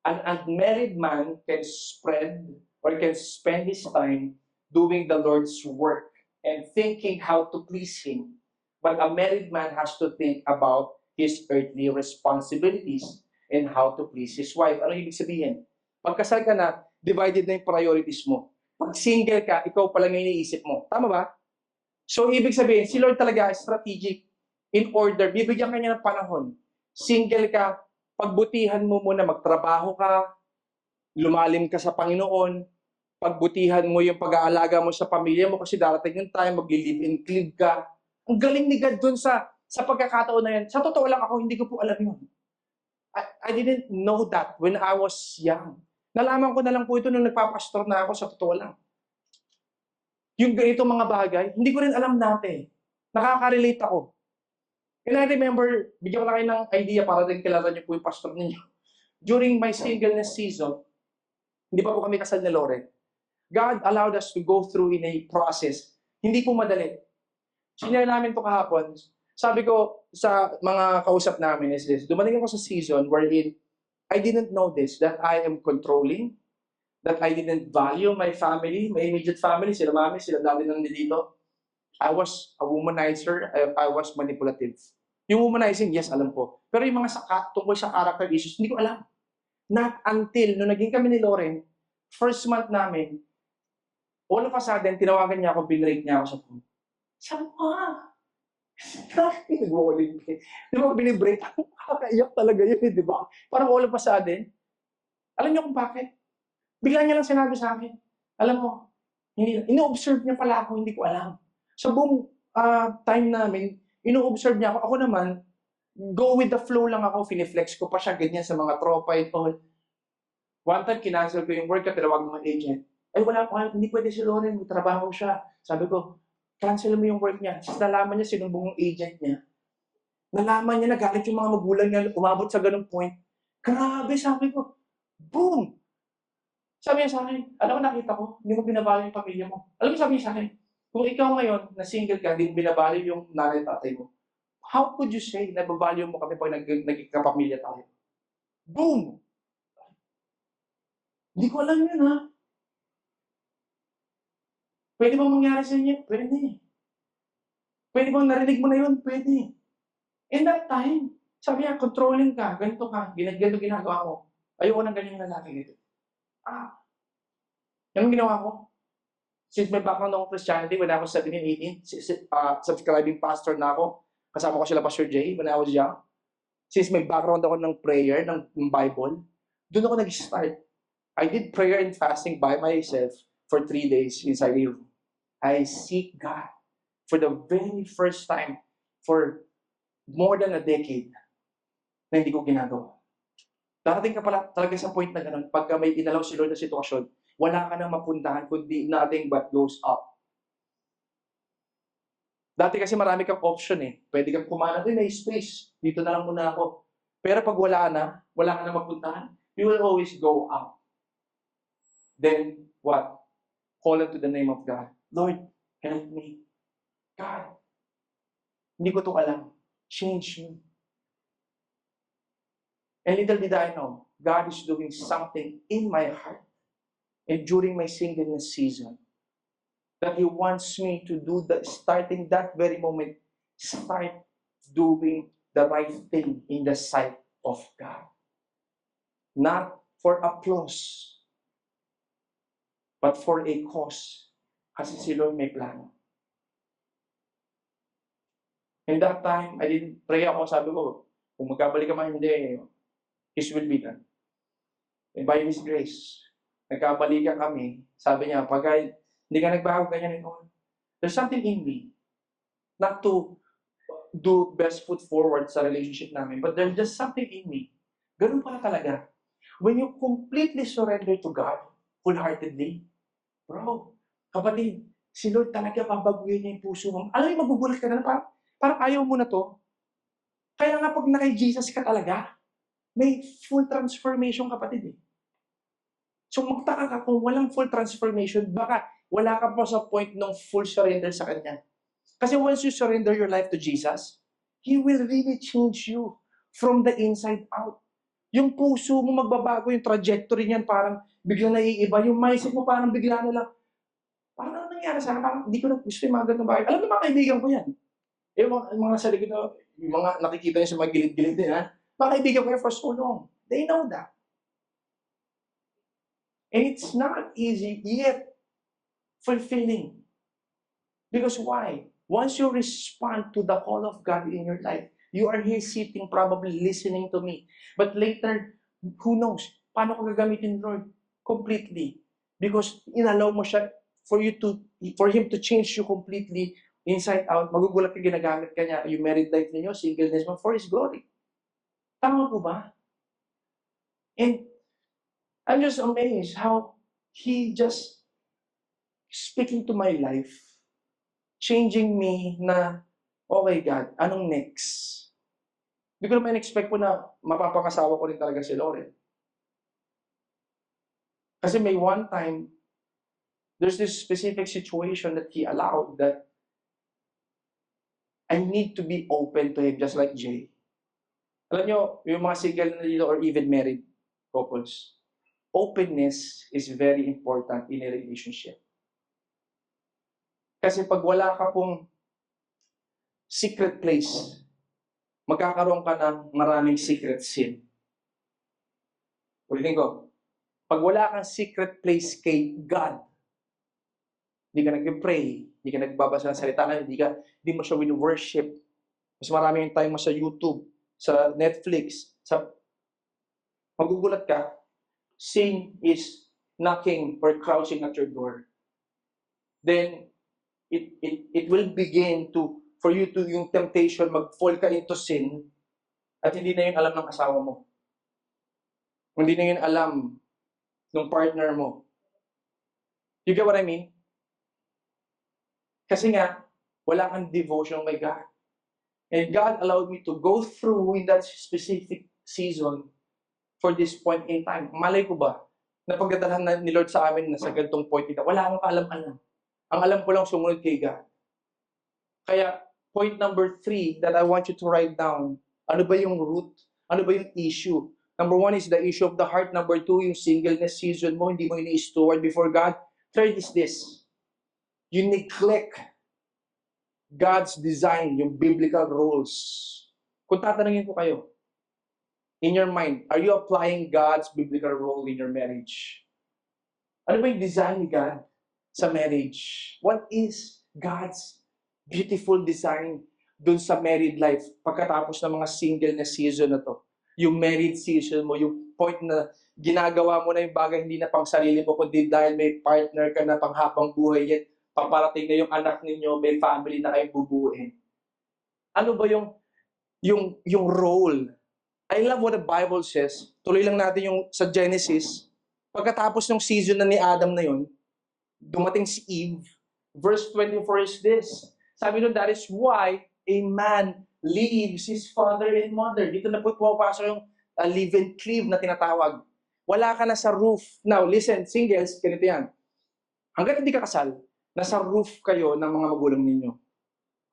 An unmarried man can spend his time doing the Lord's work and thinking how to please Him. But a married man has to think about his earthly responsibilities and how to please his wife. Ano ibig sabihin? Pagkasal ka na, divided na yung priorities mo. Pag single ka, ikaw pa lang yung iniisip mo. Tama ba? So, ibig sabihin, si Lord talaga is strategic in order. Bibigyan ka niya ng panahon. Single ka, pagbutihan mo muna, magtrabaho ka, lumalim ka sa Panginoon, pagbutihan mo yung pag-aalaga mo sa pamilya mo kasi darating yung time, magli-live and cleave ka. Ang galing ni God dun sa pagkakataon na yan. Sa totoo lang ako, hindi ko po alam yun. I didn't know that when I was young. Nalaman ko na lang po ito nung nagpapastor na ako, sa totoo lang. Yung ganito mga bagay, hindi ko rin alam dati. Nakaka-relate ako. And I remember, bigyan ko na kayo ng idea para rin kilala niyo po yung pastor ninyo. During my singleness season, hindi pa po kami kasal ni Loren. God allowed us to go through in a process. Hindi po madali. Sinare namin ito kahapon. Sabi ko sa mga kausap namin is this, dumating ako sa season wherein I didn't know this, that I am controlling, that I didn't value my family, my immediate family, sila mami, sila daddy nang nandito. I was a womanizer, I was manipulative. Yung womanizing, yes, alam ko. Pero yung mga tungkol sa character issues, hindi ko alam. Not until, nung naging kami ni Loren, first month namin, all of a sudden, tinawagan niya ako, binrate niya ako sa phone. Sabi ko, nag-walling. Di ba, binibreak ako, kakaiyak talaga yun, di ba? Parang all of a sudden, alam niyo kung bakit? Bigla niya lang sinabi sa akin, alam mo, ino-observe niya pala ako, hindi ko alam. Sa buong time namin, ino-observe niya ako. Ako naman, go with the flow lang ako, finiflex ko pa siya, ganyan sa mga tropa and all. One time, kinancel ko yung work at tinawag ng agent. Ay, wala po, hindi pwede si Loren, may trabaho siya. Sabi ko, cancel mo yung work niya. Tapos nalaman niya sinumbong yung agent niya. Nalaman niya, nagalit yung mga magulang niya, umabot sa ganung point. Grabe, sabi ko, boom! Sabi niya sa akin, alam mo nakita ko, hindi mo binabali yung pamilya mo. Alam mo sabi niya sa akin, kung ikaw ngayon, na single ka, hindi mo binabali yung nanay at tatay mo, how could you say na babalyo mo kami pag naging kapamilya tayo? Boom! Hindi ko alam yun, ha? Pwede bang mangyari sa inyo? Pwede. Pwede bang narinig mo na yun? Pwede. In that time, sabi niya, controlling ka, ganito ka, ganito ginagawa mo. Ayoko ng ganyan lalaki dito. Yan ang ginawa ko. Since may background ako Christianity, when I was 17, 18, subscribing pastor na ako, kasama ko sila Pastor Jay when I was young. Since may background ako ng prayer, ng Bible, doon ako nag-start. I did prayer and fasting by myself for 3 days inside a room. I seek God for the very first time for more than a decade na hindi ko ginagawa. Darating ka pala talaga sa point na gano'n, pagka may inalaw si Lord na sitwasyon, wala ka nang mapuntahan kundi nothing but goes up. Dati kasi marami kang option eh. Pwede kang kumana, may space. Dito na lang muna ako. Pero pag wala ka na mapuntahan, you will always go up. Then, what? Call unto the name of God. Lord, help me. God, hindi ko ito alam. Change me. And little did I know, God is doing something in my heart and during my singleness season that He wants me to do starting that very moment, start doing the right thing in the sight of God. Not for applause, but for a cause. Kasi si Lord may plano. In that time, I didn't pray ako. Sabi ko, kung magkabalik ka man, hindi. His will be done. And by His grace, nagkabalikan kami. Sabi niya, pag hindi ka nagbago, ganyan and all. There's something in me. Not to do best foot forward sa relationship namin, but there's just something in me. Ganun pala talaga. When you completely surrender to God, wholeheartedly, bro, kapatid, si Lord talaga babaguhin niya yung puso mo. Alam mo, magugulat ka na, parang ayaw mo na to. Kaya nga pag naka-Jesus ka talaga, may full transformation, kapatid eh. So magtaka ka kung walang full transformation, baka wala ka pa sa point ng full surrender sa Kanya. Kasi once you surrender your life to Jesus, He will really change you from the inside out. Yung puso mo magbabago, yung trajectory niyan parang biglang naiiba. Yung mindset mo parang bigla na lang, parang ano nangyari sa akin, parang hindi ko na gusto yung mga ganitong bagay. Alam mo, mga kaibigan ko yan. Yung mga nasa likod na, yung mga nakikita niyo sa mga gilid-gilid din, ha? Mga kaibigan ko yan for so long. They know that. And it's not easy, yet fulfilling. Because why? Once you respond to the call of God in your life, you are here sitting, probably listening to me. But later, who knows? Paano ko gagamitin, Lord? Completely. Because inallow mo siya for Him to change you completely inside out. Magugulat ka, ginagamit ka niya. Yung married life ninyo, singleness mo, for His glory. Tama po ba? And I'm just amazed how He just speaking to my life, changing me na, okay God, anong next? Hindi ko naman expect po na mapapakasawa ko rin talaga si Lauren. Kasi may one time, there's this specific situation that He allowed that I need to be open to Him, just like Jay. Alam nyo, yung mga single na dito or even married couples, openness is very important in a relationship. Kasi pag wala ka pong secret place, magkakaroon ka ng maraming secret sin. Ulitin ko, pag wala kang secret place kay God, hindi ka nag-pray, hindi ka nagbabasa ng salita, hindi mo siya win-worship, mas marami yung time mo sa YouTube, sa Netflix, magugulat ka, sin is knocking or crouching at your door. Then, it will begin for you to, yung temptation, mag-fall ka into sin, at hindi na yun alam ng asawa mo. Hindi na yun alam ng partner mo. You get what I mean? Kasi nga, wala kang devotion kay God. And God allowed me to go through in that specific season for this point in time. Malay ko ba, na pagdadalhan ni Lord sa amin na sa ganitong point ito, wala akong kaalam-alam. Ang alam ko lang sumunod kay God. Kaya, point number 3 that I want you to write down, ano ba yung root? Ano ba yung issue? Number 1 is the issue of the heart. Number 2, yung singleness season mo, hindi mo ini-steward before God. Third is this, you neglect God's design, yung biblical rules. Kung tatanungin ko kayo, in your mind, are you applying God's biblical role in your marriage? Ano ba yung design ni God sa marriage? What is God's beautiful design dun sa married life pagkatapos ng mga singleness season na to? Yung married season mo, yung point na ginagawa mo na yung bagay hindi na pang sarili mo, kundi dahil may partner ka na panghabang buhay yan, paparating na yung anak ninyo, may family na kayong bubuuin. Ano ba yung role? I love what the Bible says. Tuloy lang natin yung sa Genesis. Pagkatapos ng season na ni Adam na yun, dumating si Eve. Verse 24 is this. Sabi nun, that is why a man leaves his father and mother. Dito na po pumapasok yung live and cleave na tinatawag. Wala ka na sa roof. Now, listen, singles, ganito yan. Hanggat hindi ka kasal, nasa roof kayo ng mga magulang ninyo.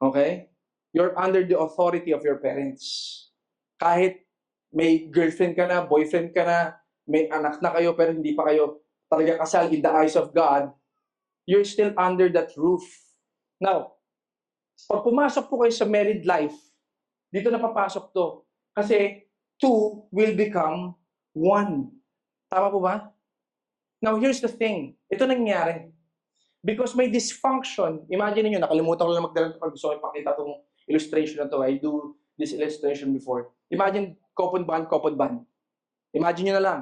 Okay? You're under the authority of your parents. Kahit may girlfriend ka na, boyfriend ka na, may anak na kayo, pero hindi pa kayo talaga kasal in the eyes of God, you're still under that roof. Now, pag pumasok po kayo sa married life, dito na papasok to. Kasi, 2 will become 1. Tama po ba? Now, here's the thing. Ito nangyari. Because may dysfunction. Imagine niyo, nakalimutan ko lang magdala pag gusto ko ipakita itong illustration na to. I do this illustration before. Imagine, coupon band. Imagine nyo na lang.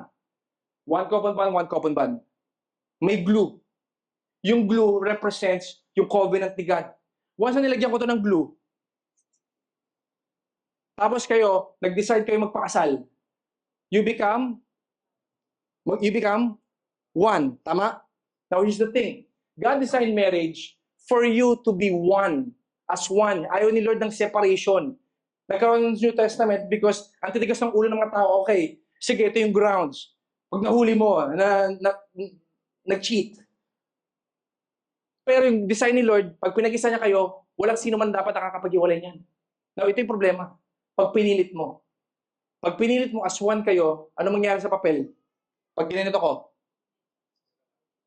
1 coupon band. May glue. Yung glue represents yung covenant ni God. Once na nilagyan ko to ng glue, tapos kayo, nag-decide kayo magpakasal, you become 1. Tama? Now, here's the thing. God designed marriage for you to be one, as one. Ayaw ni Lord ng separation. Nagkaroon ng New Testament because ang titigas ng ulo ng mga tao, okay, sige, ito yung grounds. Pag nahuli mo, nag-cheat. Pero yung design ni Lord, pag pinag-isa niya kayo, walang sino man dapat nakakapag-iwalay niyan. Now, ito yung problema. Pag pinilit mo. Pag pinilit mo as one kayo, ano mangyari sa papel? Pag ginanito ko,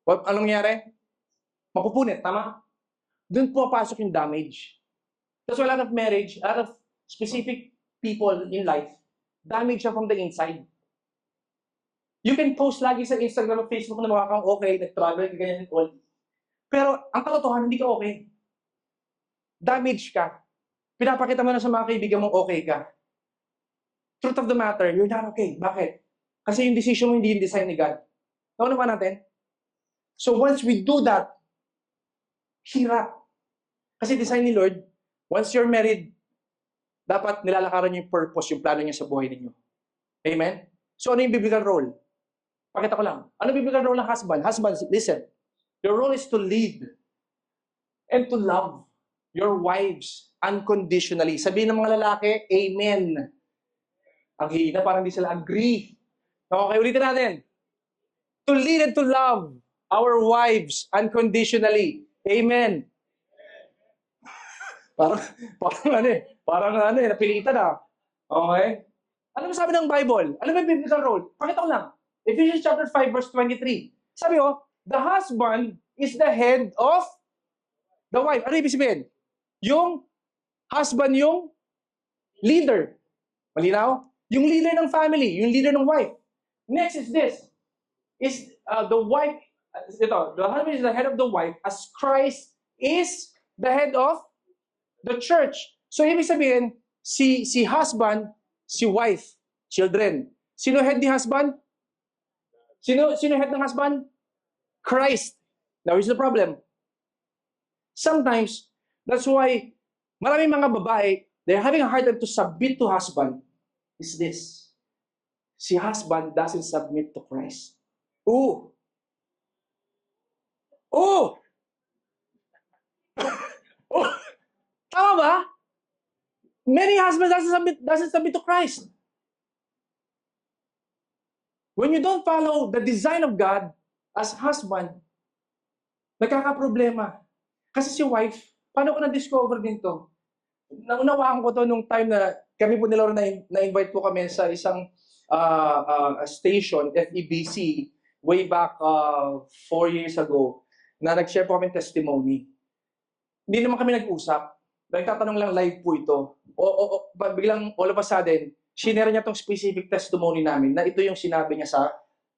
anong nangyari? Mapupunit, tama? Doon pumapasok yung damage. That's why a lot of marriage, a lot of specific people in life, damage siya from the inside. You can post lagi sa Instagram o Facebook na mukha kang okay, nag-travel, ganyan and all. Pero ang katotohanan, hindi ka okay. Damage ka. Pinapakita mo na sa mga kaibigan mong okay ka. Truth of the matter, you're not okay. Bakit? Kasi yung decision mo hindi yung design ni God. Nauna pa natin? So once we do that, hirap. Kasi design ni Lord, once you're married, dapat nilalakaran niyo yung purpose, yung plano niya sa buhay ninyo. Amen? So ano yung biblical role? Pakita ko lang. Ano biblical role ng husband? Husbands, listen. Your role is to lead and to love your wives unconditionally. Sabihin ng mga lalaki, Amen. Ang hina, parang hindi sila agree. Okay, ulitin natin. To lead and to love our wives unconditionally. Amen. Parang napilitan ah. Okay? Ano sabi ng Bible? Ano ba yung biblical role? Pakita ko lang. Ephesians chapter 5 verse 23. Sabi the husband is the head of the wife. Ano ibig sabihin? Yung husband yung leader. Malinaw? Yung leader ng family, yung leader ng wife. Next is this. Is the wife, the husband is the head of the wife as Christ is the head of the church. So ibig sabihin, si husband, si wife, children. Sino head ni husband? Sino head ng husband? Christ. Now here's the problem. Sometimes, that's why maraming mga babae, they're having a hard time to submit to husband. Is this. Si husband doesn't submit to Christ. Oh! Oh! Oh! Tama ba? Many husbands doesn't submit to Christ. When you don't follow the design of God as husband, nagkakaproblema. Kasi si wife, paano ko na-discover din to? Naunawaan ko to nung time na kami po nila na-invite po kami sa isang station, FEBC, way back 4 years ago, na nag-share po kami testimony. Hindi naman kami nag-usap. Nagtatanong lang live po ito. Biglang all of a sudden, shinare niya tong specific testimony namin na ito yung sinabi niya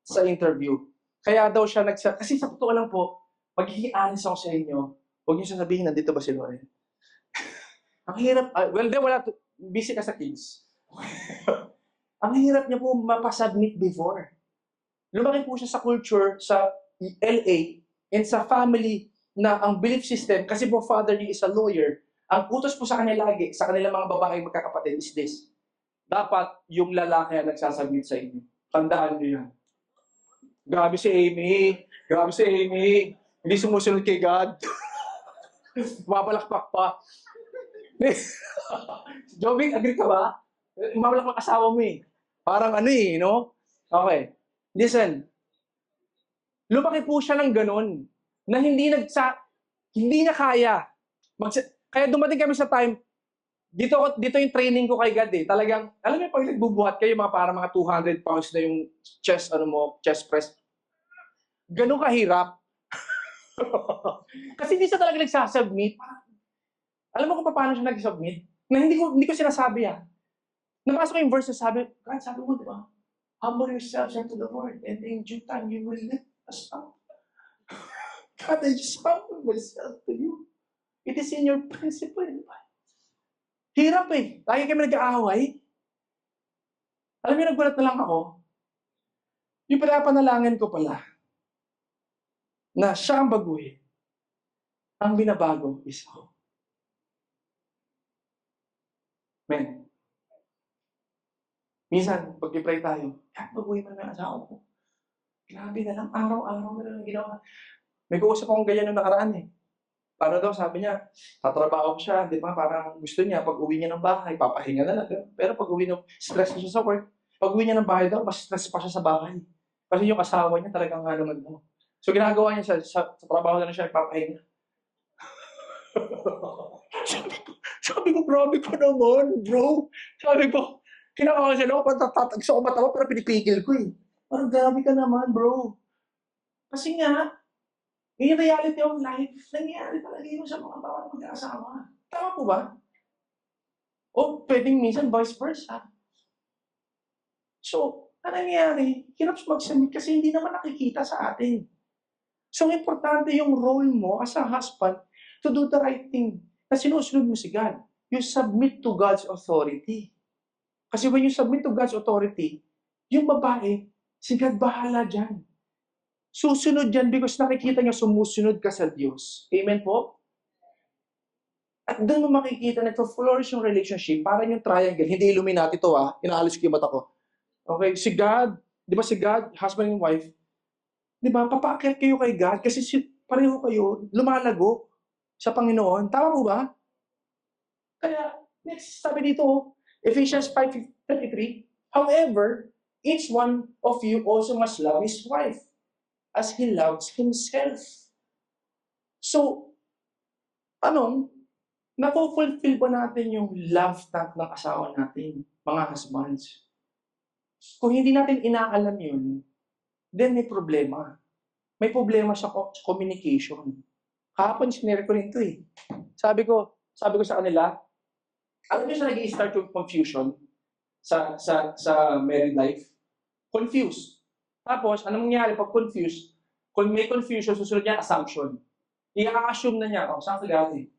sa interview. Kaya daw siya kasi sa totoo lang po, magiging honest ako sa inyo, huwag niyo sasabihin, nandito ba si Loren? Ang hirap, busy ka sa kids. Ang hirap niya po mapasubmit before. Lumaki po siya sa culture sa LA and sa family na ang belief system, kasi po father niya is a lawyer, ang utos po sa kanila lagi, sa kanilang mga babae magkakapatid is this. Dapat yung lalaki ang nagsasubmit sa inyo. Tandaan niyo yan. Grabe si Amy. Hindi sumusunod kay God. Mapalakpak pa. Jobing, agree ka ba? Mapalakpak asawa mo eh. Parang no? Okay. Listen. Lumaki po siya ng ganun na hindi niya kaya. Kaya dumating kami sa time, dito yung training ko kay God eh. Talagang, alam mo pag nagbubuhat kayo, para mga 200 pounds na yung chest press. Ganun kahirap. Kasi hindi siya talaga nagsasubmit. Alam mo kung paano siya nag-submit? Na hindi ko sinasabi Napasok ko yung verse na sabi mo, di ba? Humble yourselves unto the Lord, and in due time, you will lift us up. God, I just humble myself to you. It is in your principle. Hirap eh. Lagi kami nag-aaway. Alam niyo, nagulat na lang ako. Yung pinapanalangin ko pala, na siya ang baguhin. Ang binabago is ako. Men. Minsan, pag i-pray tayo, baguhin mo na ang asawa ko. Grabe na lang, araw-araw na lang ginawa. May kuusap akong ganyan nung nakaraan eh. Paano daw, sabi niya, tatrabaho siya, di ba? Parang gusto niya, pag uwi niya ng bahay, papahinga na lang. Pero pag uwi stress na siya sa work. Pag uwi niya ng bahay daw, mas stress pa siya sa bahay. Kasi yung asawa niya talagang So ginagawa niya sa trabaho na siya, papahinga. sabi ko, grabe ka naman, bro. Sabi ko, kinakawasan ako, gusto ko matawa, pero pinipigil ko eh. Parang grabe ka naman, bro. Kasi nga, In reality of life, nangyayari talaga yun sa mga bawat mag-aasawa. Tama po ba? O pwedeng minsan vice versa. So, ano nangyayari? Hirap mag-submit kasi hindi naman nakikita sa atin. So, importante yung role mo as a husband to do the right thing. Na sinusunod mo si God. You submit to God's authority. Kasi when you submit to God's authority, yung babae, si God bahala dyan. Susunod dyan because nakikita niya sumusunod ka sa Diyos. Amen po? At doon mo makikita na flourish yung relationship, parang yung triangle. Hindi Illuminati to inaalis ko yung mata ko. Okay, si God, di ba si God, husband and wife, di ba, papaakyat kayo kay God kasi pareho kayo lumalago sa Panginoon. Tama po ba? Kaya, next, sabi dito, Ephesians 5:33, however, each one of you also must love his wife as he loves himself. So, napofulfill ba natin yung love tank ng asawa natin, mga husbands? Kung hindi natin inaalam yun, then may problema. May problema sa communication. Kahapon, sinare ko rin ito Sabi ko sa kanila, alam niyo sa nag-i-start yung confusion sa married life? Confused. Tapos, anong nangyari pag confused? Kung may confusion, susunod niya assumption. I-assume na niya, saan ka galing?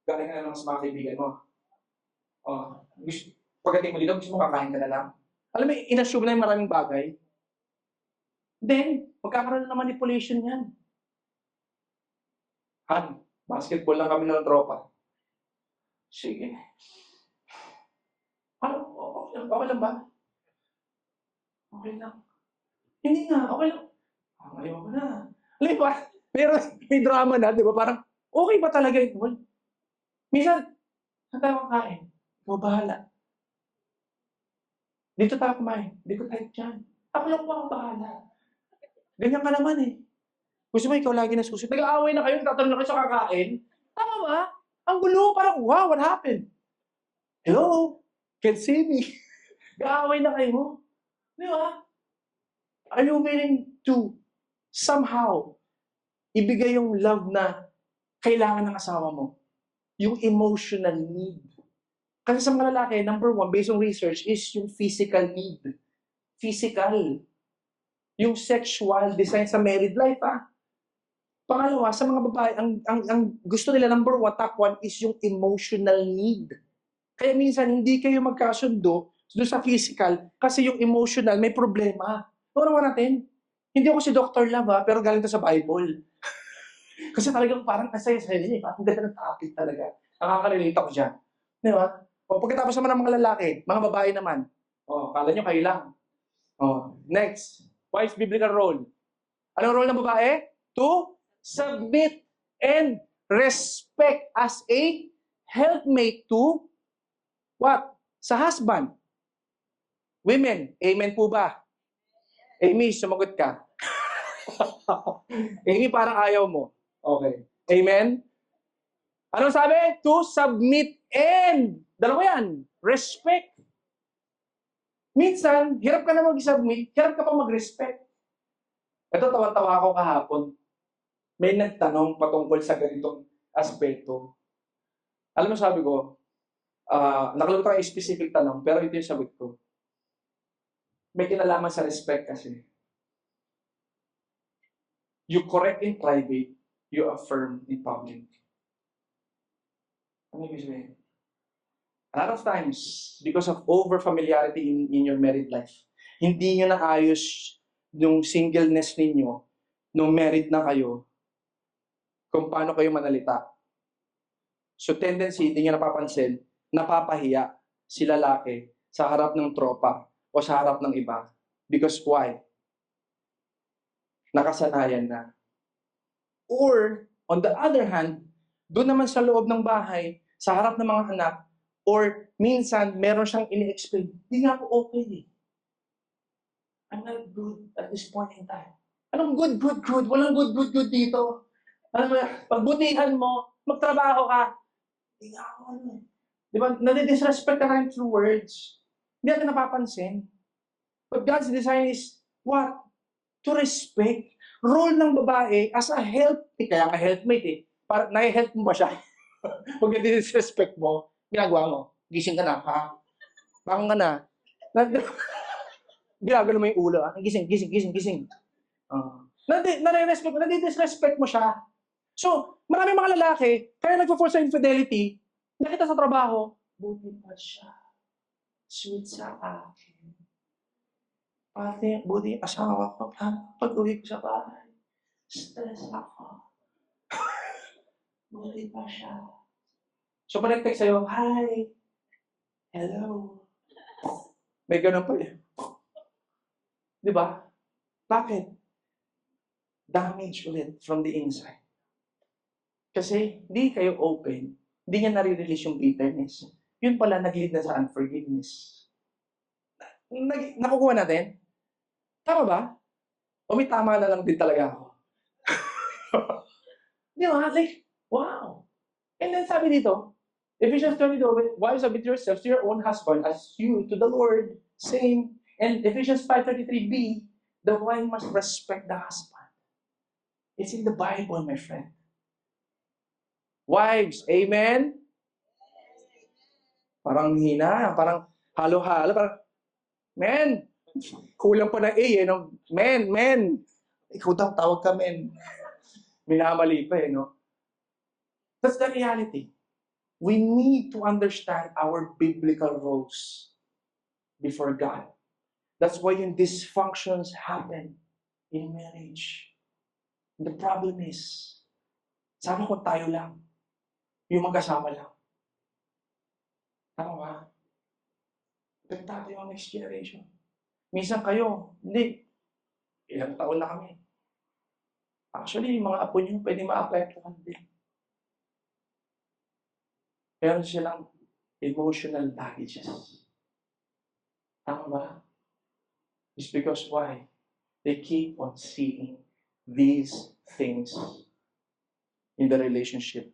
Galing ka na lang sa mga kaibigan mo. Pagdating mo dito, gusto mo kakain ka na lang. Alam mo, in-assume na yung maraming bagay. Then, magkakaroon na manipulation yan. Basketball lang kami ng tropa. Sige. Okay lang ba? Okay lang. Hindi nga, okay lang. Ayaw ko na. Alam ba? May drama na, di ba? Parang, okay ba talaga ito? Minsan, saan tayo kakain? Ikaw bahala. Dito tayo kumain. Hindi ko type dyan. Ako lang po ang bahala. Ganyan ka naman Gusto mo ikaw lagi na susunod. Nag-aaway na kayo, tatanong na kayo sa kakain. Tama ba? Ang gulo, parang, wow, what happened? Hello? Can't see me. Nag-aaway na kayo. Di ba? Are you willing to somehow ibigay yung love na kailangan ng asawa mo? Yung emotional need. Kasi sa mga lalaki, number one, based on research, is yung physical need. Physical. Yung sexual design sa married life, Pangalawa, sa mga babae, ang gusto nila, number one, top one, is yung emotional need. Kaya minsan, hindi kayo magkasundo doon sa physical kasi yung emotional may problema. Naman natin, hindi ako si Dr. Love, pero galing to sa Bible. Kasi talagang parang asaya-saya niya. Parang ganda ng topic talaga. Nakaka-relate ako dyan. Di ba? Pagkatapos naman ng mga lalaki, mga babae naman. Kala nyo kayo lang. Next. Wife's biblical role. Anong role ng babae? To submit and respect as a helpmate to what? Sa husband. Women, amen po ba? Amy, sumagot ka. Amy, parang ayaw mo. Okay. Amen? Anong sabi? To submit and, dalawa yan, respect. Minsan, hirap ka na mag-submit, hirap ka pa mag-respect. Ito, tawan-tawa ako kahapon. May nagtanong patungkol sa ganitong aspeto. Alam mo, sabi ko, nakalimutan ko yung specific tanong, pero ito yung sagot ko. May kinalaman sa respect kasi. You correct in private, you affirm in public. Ano yung sabihin? A lot of times, because of over-familiarity in your married life, hindi nyo naayos yung singleness ninyo nung married na kayo kung paano kayo manalita. So tendency, hindi nyo napapansin, napapahiya si lalaki sa harap ng tropa o sa harap ng iba. Because why? Nakasanayan na. Or, on the other hand, doon naman sa loob ng bahay, sa harap ng mga anak, or minsan, meron siyang ini-explain, hindi nga ako okay I'm not good at this point in time. Anong good? Walang good dito. Alam mo, pagbutihan mo, magtrabaho ka. Hindi nga ako Di ba? Nadidisrespect ka rin through words. Hindi natin napapansin. But God's design is what? To respect. role ng babae as a kaya nga helpmate eh. Para, nai-help mo ba siya? Pag disrespect mo, ginagawa mo, gising ka na, ha? Bakang ka na. Ginagano mo yung ulo, ha? Gising, gising, gising, gising. Nare-respect mo, nadidisrespect mo siya. So, maraming mga lalaki, kaya nagpo-force sa infidelity, nakita sa trabaho, buti pa siya. Sweet sa akin. Pati, buti asawa ko, pag-uwi ko sa bahay, stress ako. Buti pa siya. So, pag nag-text sa'yo, hi, hello. May ganun pa eh. Di ba? Bakit? Damage ulit from the inside. Kasi, di kayo open, hindi niya nare-release yung bitterness. Yun pala, nag-lead na sa unforgiveness. Nakukuha natin? Tama ba? O may tama na lang din talaga ako? Di ba? Like, wow. And then sabi dito, Ephesians 22, wives submit yourselves to your own husband as you to the Lord. Same. And Ephesians 5:33b, the wife must respect the husband. It's in the Bible, my friend. Wives, amen? Parang hina, parang halo-halo, parang, men, kulang pa ng A eh, no? Men. Ikaw daw, tawag ka men. Minamali pa eh, no? That's the reality. We need to understand our biblical roles before God. That's why yung dysfunctions happen in marriage. The problem is, sana kung tayo lang, yung mag-asawa lang. Tama ba? Pagkata yung next generation. Minsan kayo, hindi. Ilang taon na kami. Actually, yung mga apo nyo pwede ma-apektuhan din. Meron silang emotional baggages. Tama ba? It's because why? They keep on seeing these things in the relationship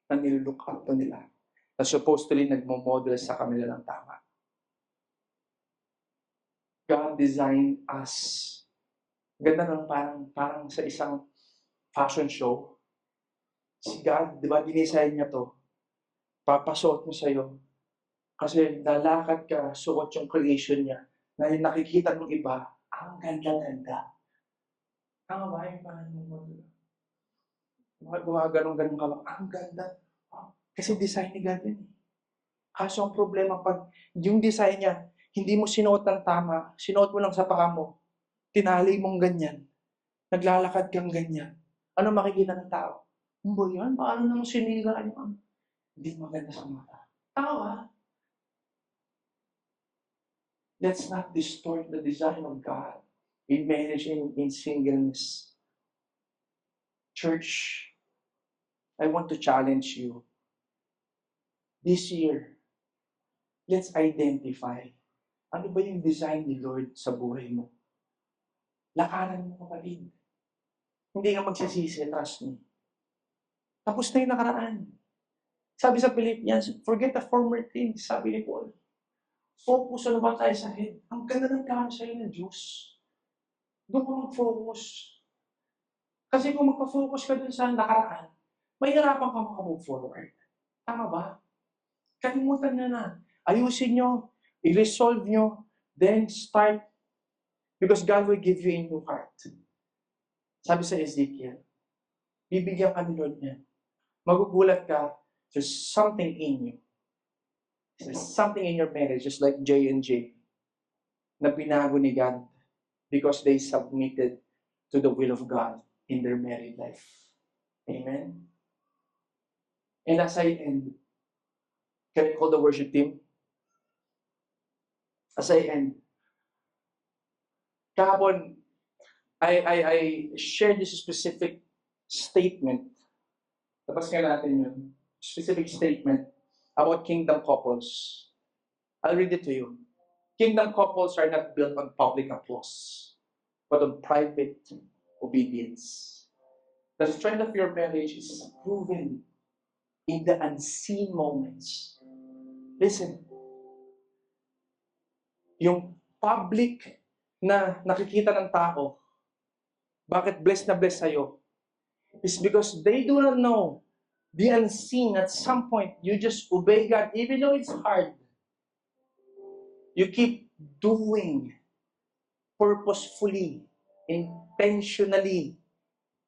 na nilook up to nila. Na supposedly nagmo-model sa kanila ng tama. God designed us. Ganda nun, parang sa isang fashion show. Si God, di ba, dinisign niya to. Papasuot mo sa'yo. Kasi lalakad ka, suot yung creation niya. Na yung nakikita ng iba, ang ganda-ganda. Tama ba yung parang mga ganun-ganun ka lang, ang ganda. Kasi design ni God yun. Kaso ang problema, pag yung design niya, hindi mo sinuot ng tama, sinuot mo lang sa paa mo, tinali mong ganyan, naglalakad kang ganyan, ano makikita ng tao? Ba yan? Paano nang siniga yung hindi maganda sa mata? Tawa. Let's not distort the design of God in marriage and in singleness. Church, I want to challenge you. This year, let's identify ano ba yung design ni Lord sa buhay mo. Lakaran mo, kapatid. Hindi ka magsisisi, trust me. Tapos na yung nakaraan. Sabi sa Philippians, forget the former things, sabi ni Paul. Focus ano ba tayo sa head? Ang ganda ng plano sa'yo ng Diyos. Doon ka mag-focus. Kasi kung magpa-focus ka dun sa nakaraan, mahirapan ka makamove forward. Tama ba? Kalimutan na. Ayusin nyo, i-resolve nyo, then start. Because God will give you a new heart. Sabi sa Ezekiel, bibigyan ka ni Lord niya. Magugulat ka, there's something in you. There's something in your marriage, just like J and J, na binago ni God because they submitted to the will of God in their married life. Amen? And as I end, can I call the worship team? As I end, kahapon, I shared this specific statement. Tapos nga natin yun. Specific statement about kingdom couples. I'll read it to you. Kingdom couples are not built on public applause, but on private obedience. The strength of your marriage is proven in the unseen moments. Listen, yung public na nakikita ng tao, bakit blessed na blessed sa'yo, is because they do not know the unseen. At some point, you just obey God, even though it's hard. You keep doing purposefully, intentionally,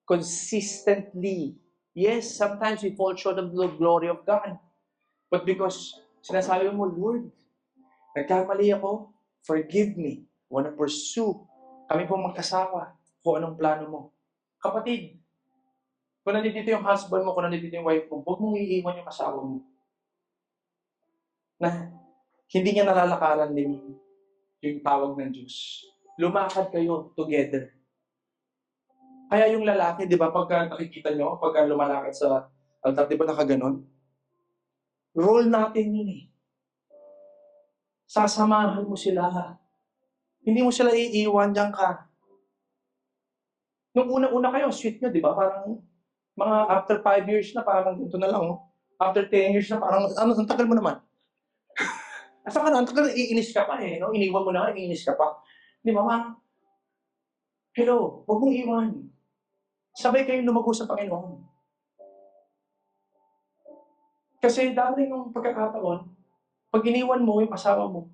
consistently. Yes, sometimes we fall short of the glory of God. But because sinasabi mo, Lord, nagkamali ako, forgive me. I want to pursue. Kami pong magkasama kung anong plano mo. Kapatid, kung nandito yung husband mo, kung nandito yung wife mo, huwag mong iiwan yung asawa mo. Na hindi niya nalalakaran din yung tawag ng Diyos. Lumakad kayo together. Kaya yung lalaki, di ba, pagka nakikita nyo, pagka lumalakad sa altar, di ba nakaganon? Role natin yun eh. Sasamahan mo sila. Hindi mo sila iiwan, diyan ka. Nung una-una kayo, sweet nyo, di ba? Parang mga after 5 years na, parang ito na lang. Oh. After 10 years na, parang, ang tagal mo naman. Asa ka na, ang tagal, iinis ka pa eh. No? Iniwan mo na, iinis ka pa. Di ba, parang, hello, huwag mong iwan. Sabay kayong lumago sa Panginoon. Kasi dati yung pagkakataon, pag iniwan mo yung asawa mo,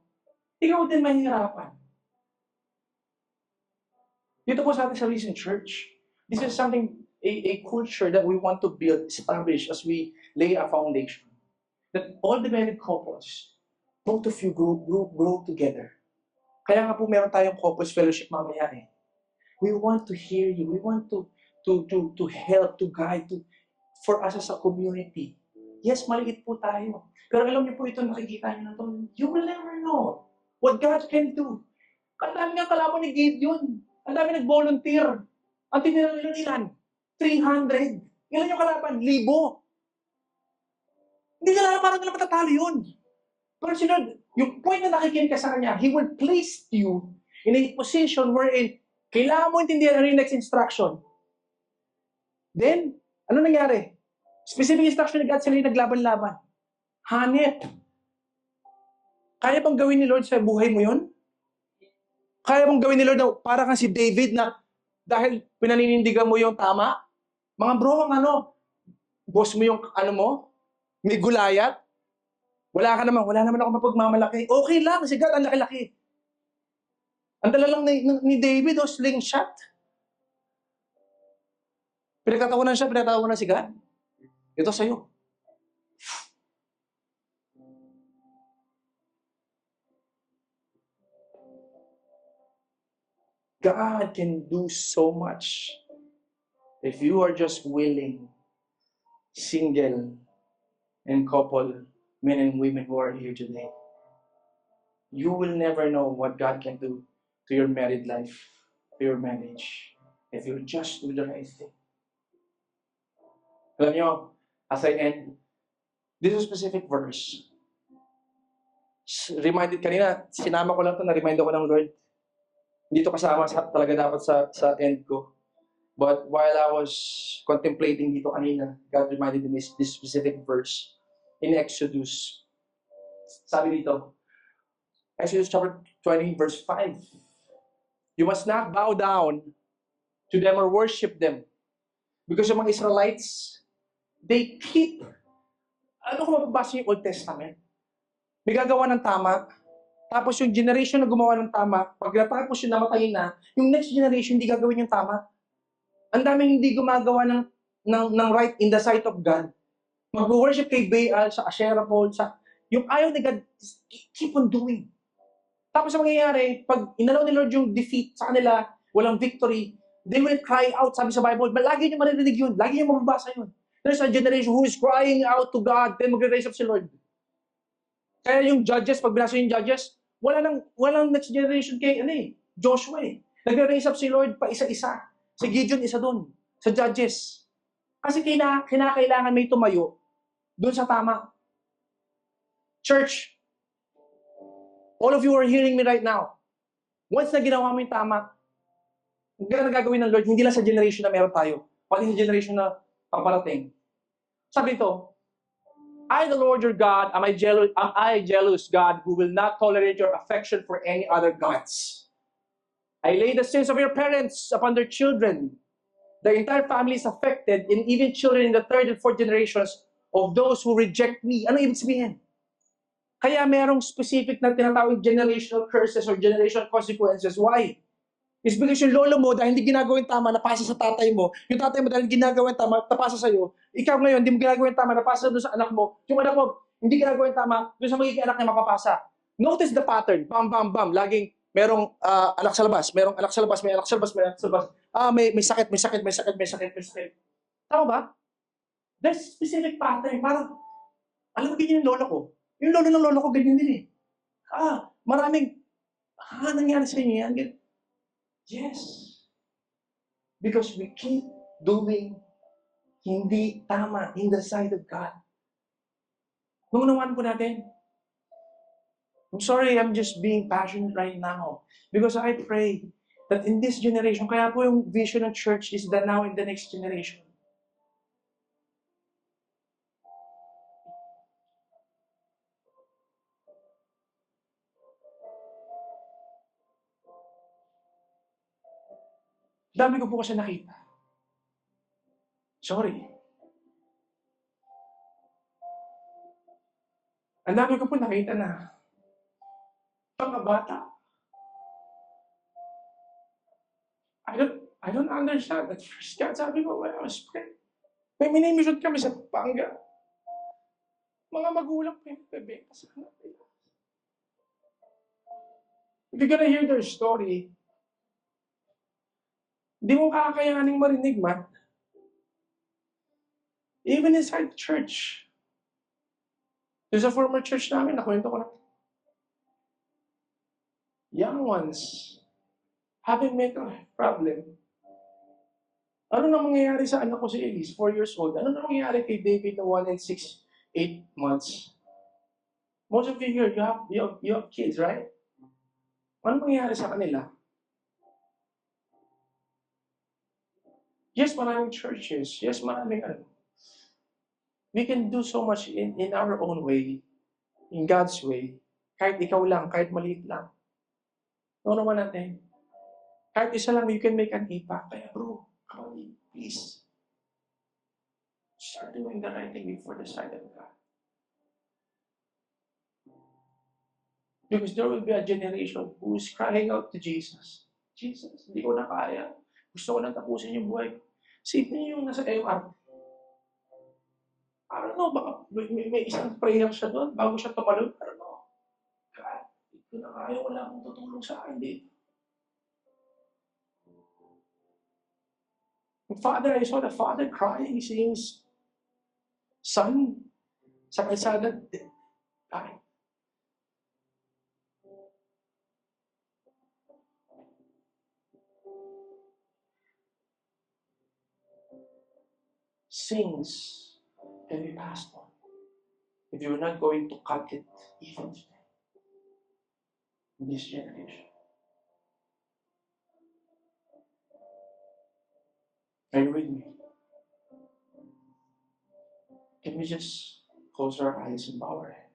ikaw din mahihirapan. Dito po sa atin sa Recent Church, this is something, a culture that we want to build, establish as we lay a foundation. That all the married couples, both of you grow together. Kaya nga po meron tayong couples fellowship mamaya eh. We want to hear you. We want to help, to guide, for us as a community. Yes, maliit po tayo. Pero alam niyo po ito, nakikita niyo na ito, you will never know what God can do. Ang dami nga kalaban ni Gideon. Ang dami nag-volunteer. Ang tinira nila ilan? 300. Ilan yung kalaban? 1,000. Hindi nila parang nila matatalo yun. Pero sinod, yung point na nakikinig ka sa kanya, He will place you in a position wherein kailangan mo intindihan ano yung next instruction. Then, ano nangyari? Specific instruction ni God, sila yung naglaban-laban. Hanip. Kaya bang gawin ni Lord sa buhay mo yun? Kaya bang gawin ni Lord na para kang si David na dahil pinaninindigan mo yung tama? Mga bro, boss mo yung may gulayat? Wala naman ako mapagmamalaki. Okay lang, si God, ang laki-laki. Ang dala lang ni David, slingshot. Pinagtatawanan si God. Ito sa'yo. God can do so much if you are just willing, single and couple, men and women who are here today. You will never know what God can do to your married life, to your marriage, if you just do the right thing. Alam nyo, as I end, this is a specific verse. Reminded kanina, sinama ko lang ito, na-remind ako ng Lord. Hindi ito kasama talaga dapat sa end ko. But while I was contemplating dito kanina, God reminded me this specific verse in Exodus. Sabi dito, Exodus chapter 20, verse 5. You must not bow down to them or worship them. Because yung mga Israelites, they keep, kung mababasa yung Old Testament, may gagawa ng tama, tapos yung generation na gumawa ng tama, pag natapos yung namatayin na, yung next generation hindi gagawin yung tama. Ang daming hindi gumagawa ng right in the sight of God. Mag-worship kay Baal, sa Asherah pole, yung ayaw ni God, keep on doing. Tapos ang mangyayari, pag inalaw ni Lord yung defeat sa kanila, walang victory, they will cry out, sabi sa Bible, lagi nyo maririnig yun, lagi nyo mababasa yun. There's a generation who is crying out to God, then magre-raise up si Lord. Kaya yung judges, pag binasa yung judges, walang next generation kay Joshua eh. Nagre-raise up si Lord pa isa-isa. Si Gideon isa doon, sa judges. Kasi kinakailangan may tumayo doon sa tama. Church, all of you are hearing me right now. Once na ginawa mo yung tama, ang ganda na gagawin ng Lord, hindi lang sa generation na meron tayo, pati sa generation na paparating. Sabi ito, I, the Lord your God, am I jealous God who will not tolerate your affection for any other gods? I lay the sins of your parents upon their children. The entire family is affected, and even children in the third and fourth generations of those who reject me. Ano ibig sabihin? Kaya merong specific na tinatawag generational curses or generational consequences. Why? It's because yung lolo mo, dahil hindi ginagawa yung tama, napasa sa tatay mo. Yung tatay mo, dahil ginagawa yung tama, napasa sa'yo. Ikaw ngayon, hindi mo ginagawa yung tama, napasa doon sa anak mo. Yung anak mo, hindi ginagawa yung tama, doon sa magiging anak niya mapapasa. Notice the pattern. Bam, bam, bam. Laging merong anak sa labas, merong anak sa labas, may anak sa labas, may anak sa labas. May sakit, may sakit, may sakit, may sakit, may sakit. Tama ba? There's specific pattern. Parang, alam mo, ganyan yung lolo ko. Yung lolo ng lolo ko, ganyan din eh. Maraming, nangyari sa inyo yan. Yes. Because we keep doing hindi tama in the sight of God. Nungunawan po natin. I'm sorry, I'm just being passionate right now. Because I pray that in this generation, kaya po yung vision ng church is the now and the next generation. Dami ko po kasi nakita. Sorry. Ang dami ko po nakita na mga bata. I don't understand. At first, God, sabi ko, when I was praying, may minimisyon kami sa Panga. Mga magulang po yung bebenta sa anak nila. If you're gonna hear their story, di mo kakayaning marinig man. Even inside the church. There's a former church namin, nakwento ko na. Young ones, having mental problem. Ano na mangyayari sa anak ko si Elise, 4 years old? Ano na mangyayari kay David na 1 and 6, 8 months? Most of you here, you have kids, right? Ano mangyayari sa kanila? Yes, maraming churches. Yes, maraming ano. We can do so much in our own way, in God's way. Kahit ikaw lang, kahit maliit lang. Ano naman natin? Kahit isa lang, you can make an impact. Kaya bro, come on, please. Start doing the right thing before the sight of God. Because there will be a generation who's crying out to Jesus. Jesus, hindi ko na kaya. Gusto ko na tapusin yung buhay ko. Save niyo yung nasa MR. I don't know, baka may isang prayer siya doon bago siya tumalon. I don't know. God, hindi ko na kaya. Wala akong tutulong sa akin dito. Father, I saw the father crying, seeing his son sa kalsada. Ay. Sins can be passed on if you're not going to cut it even today in this generation. Are you with me? Can we just close our eyes and bow our heads?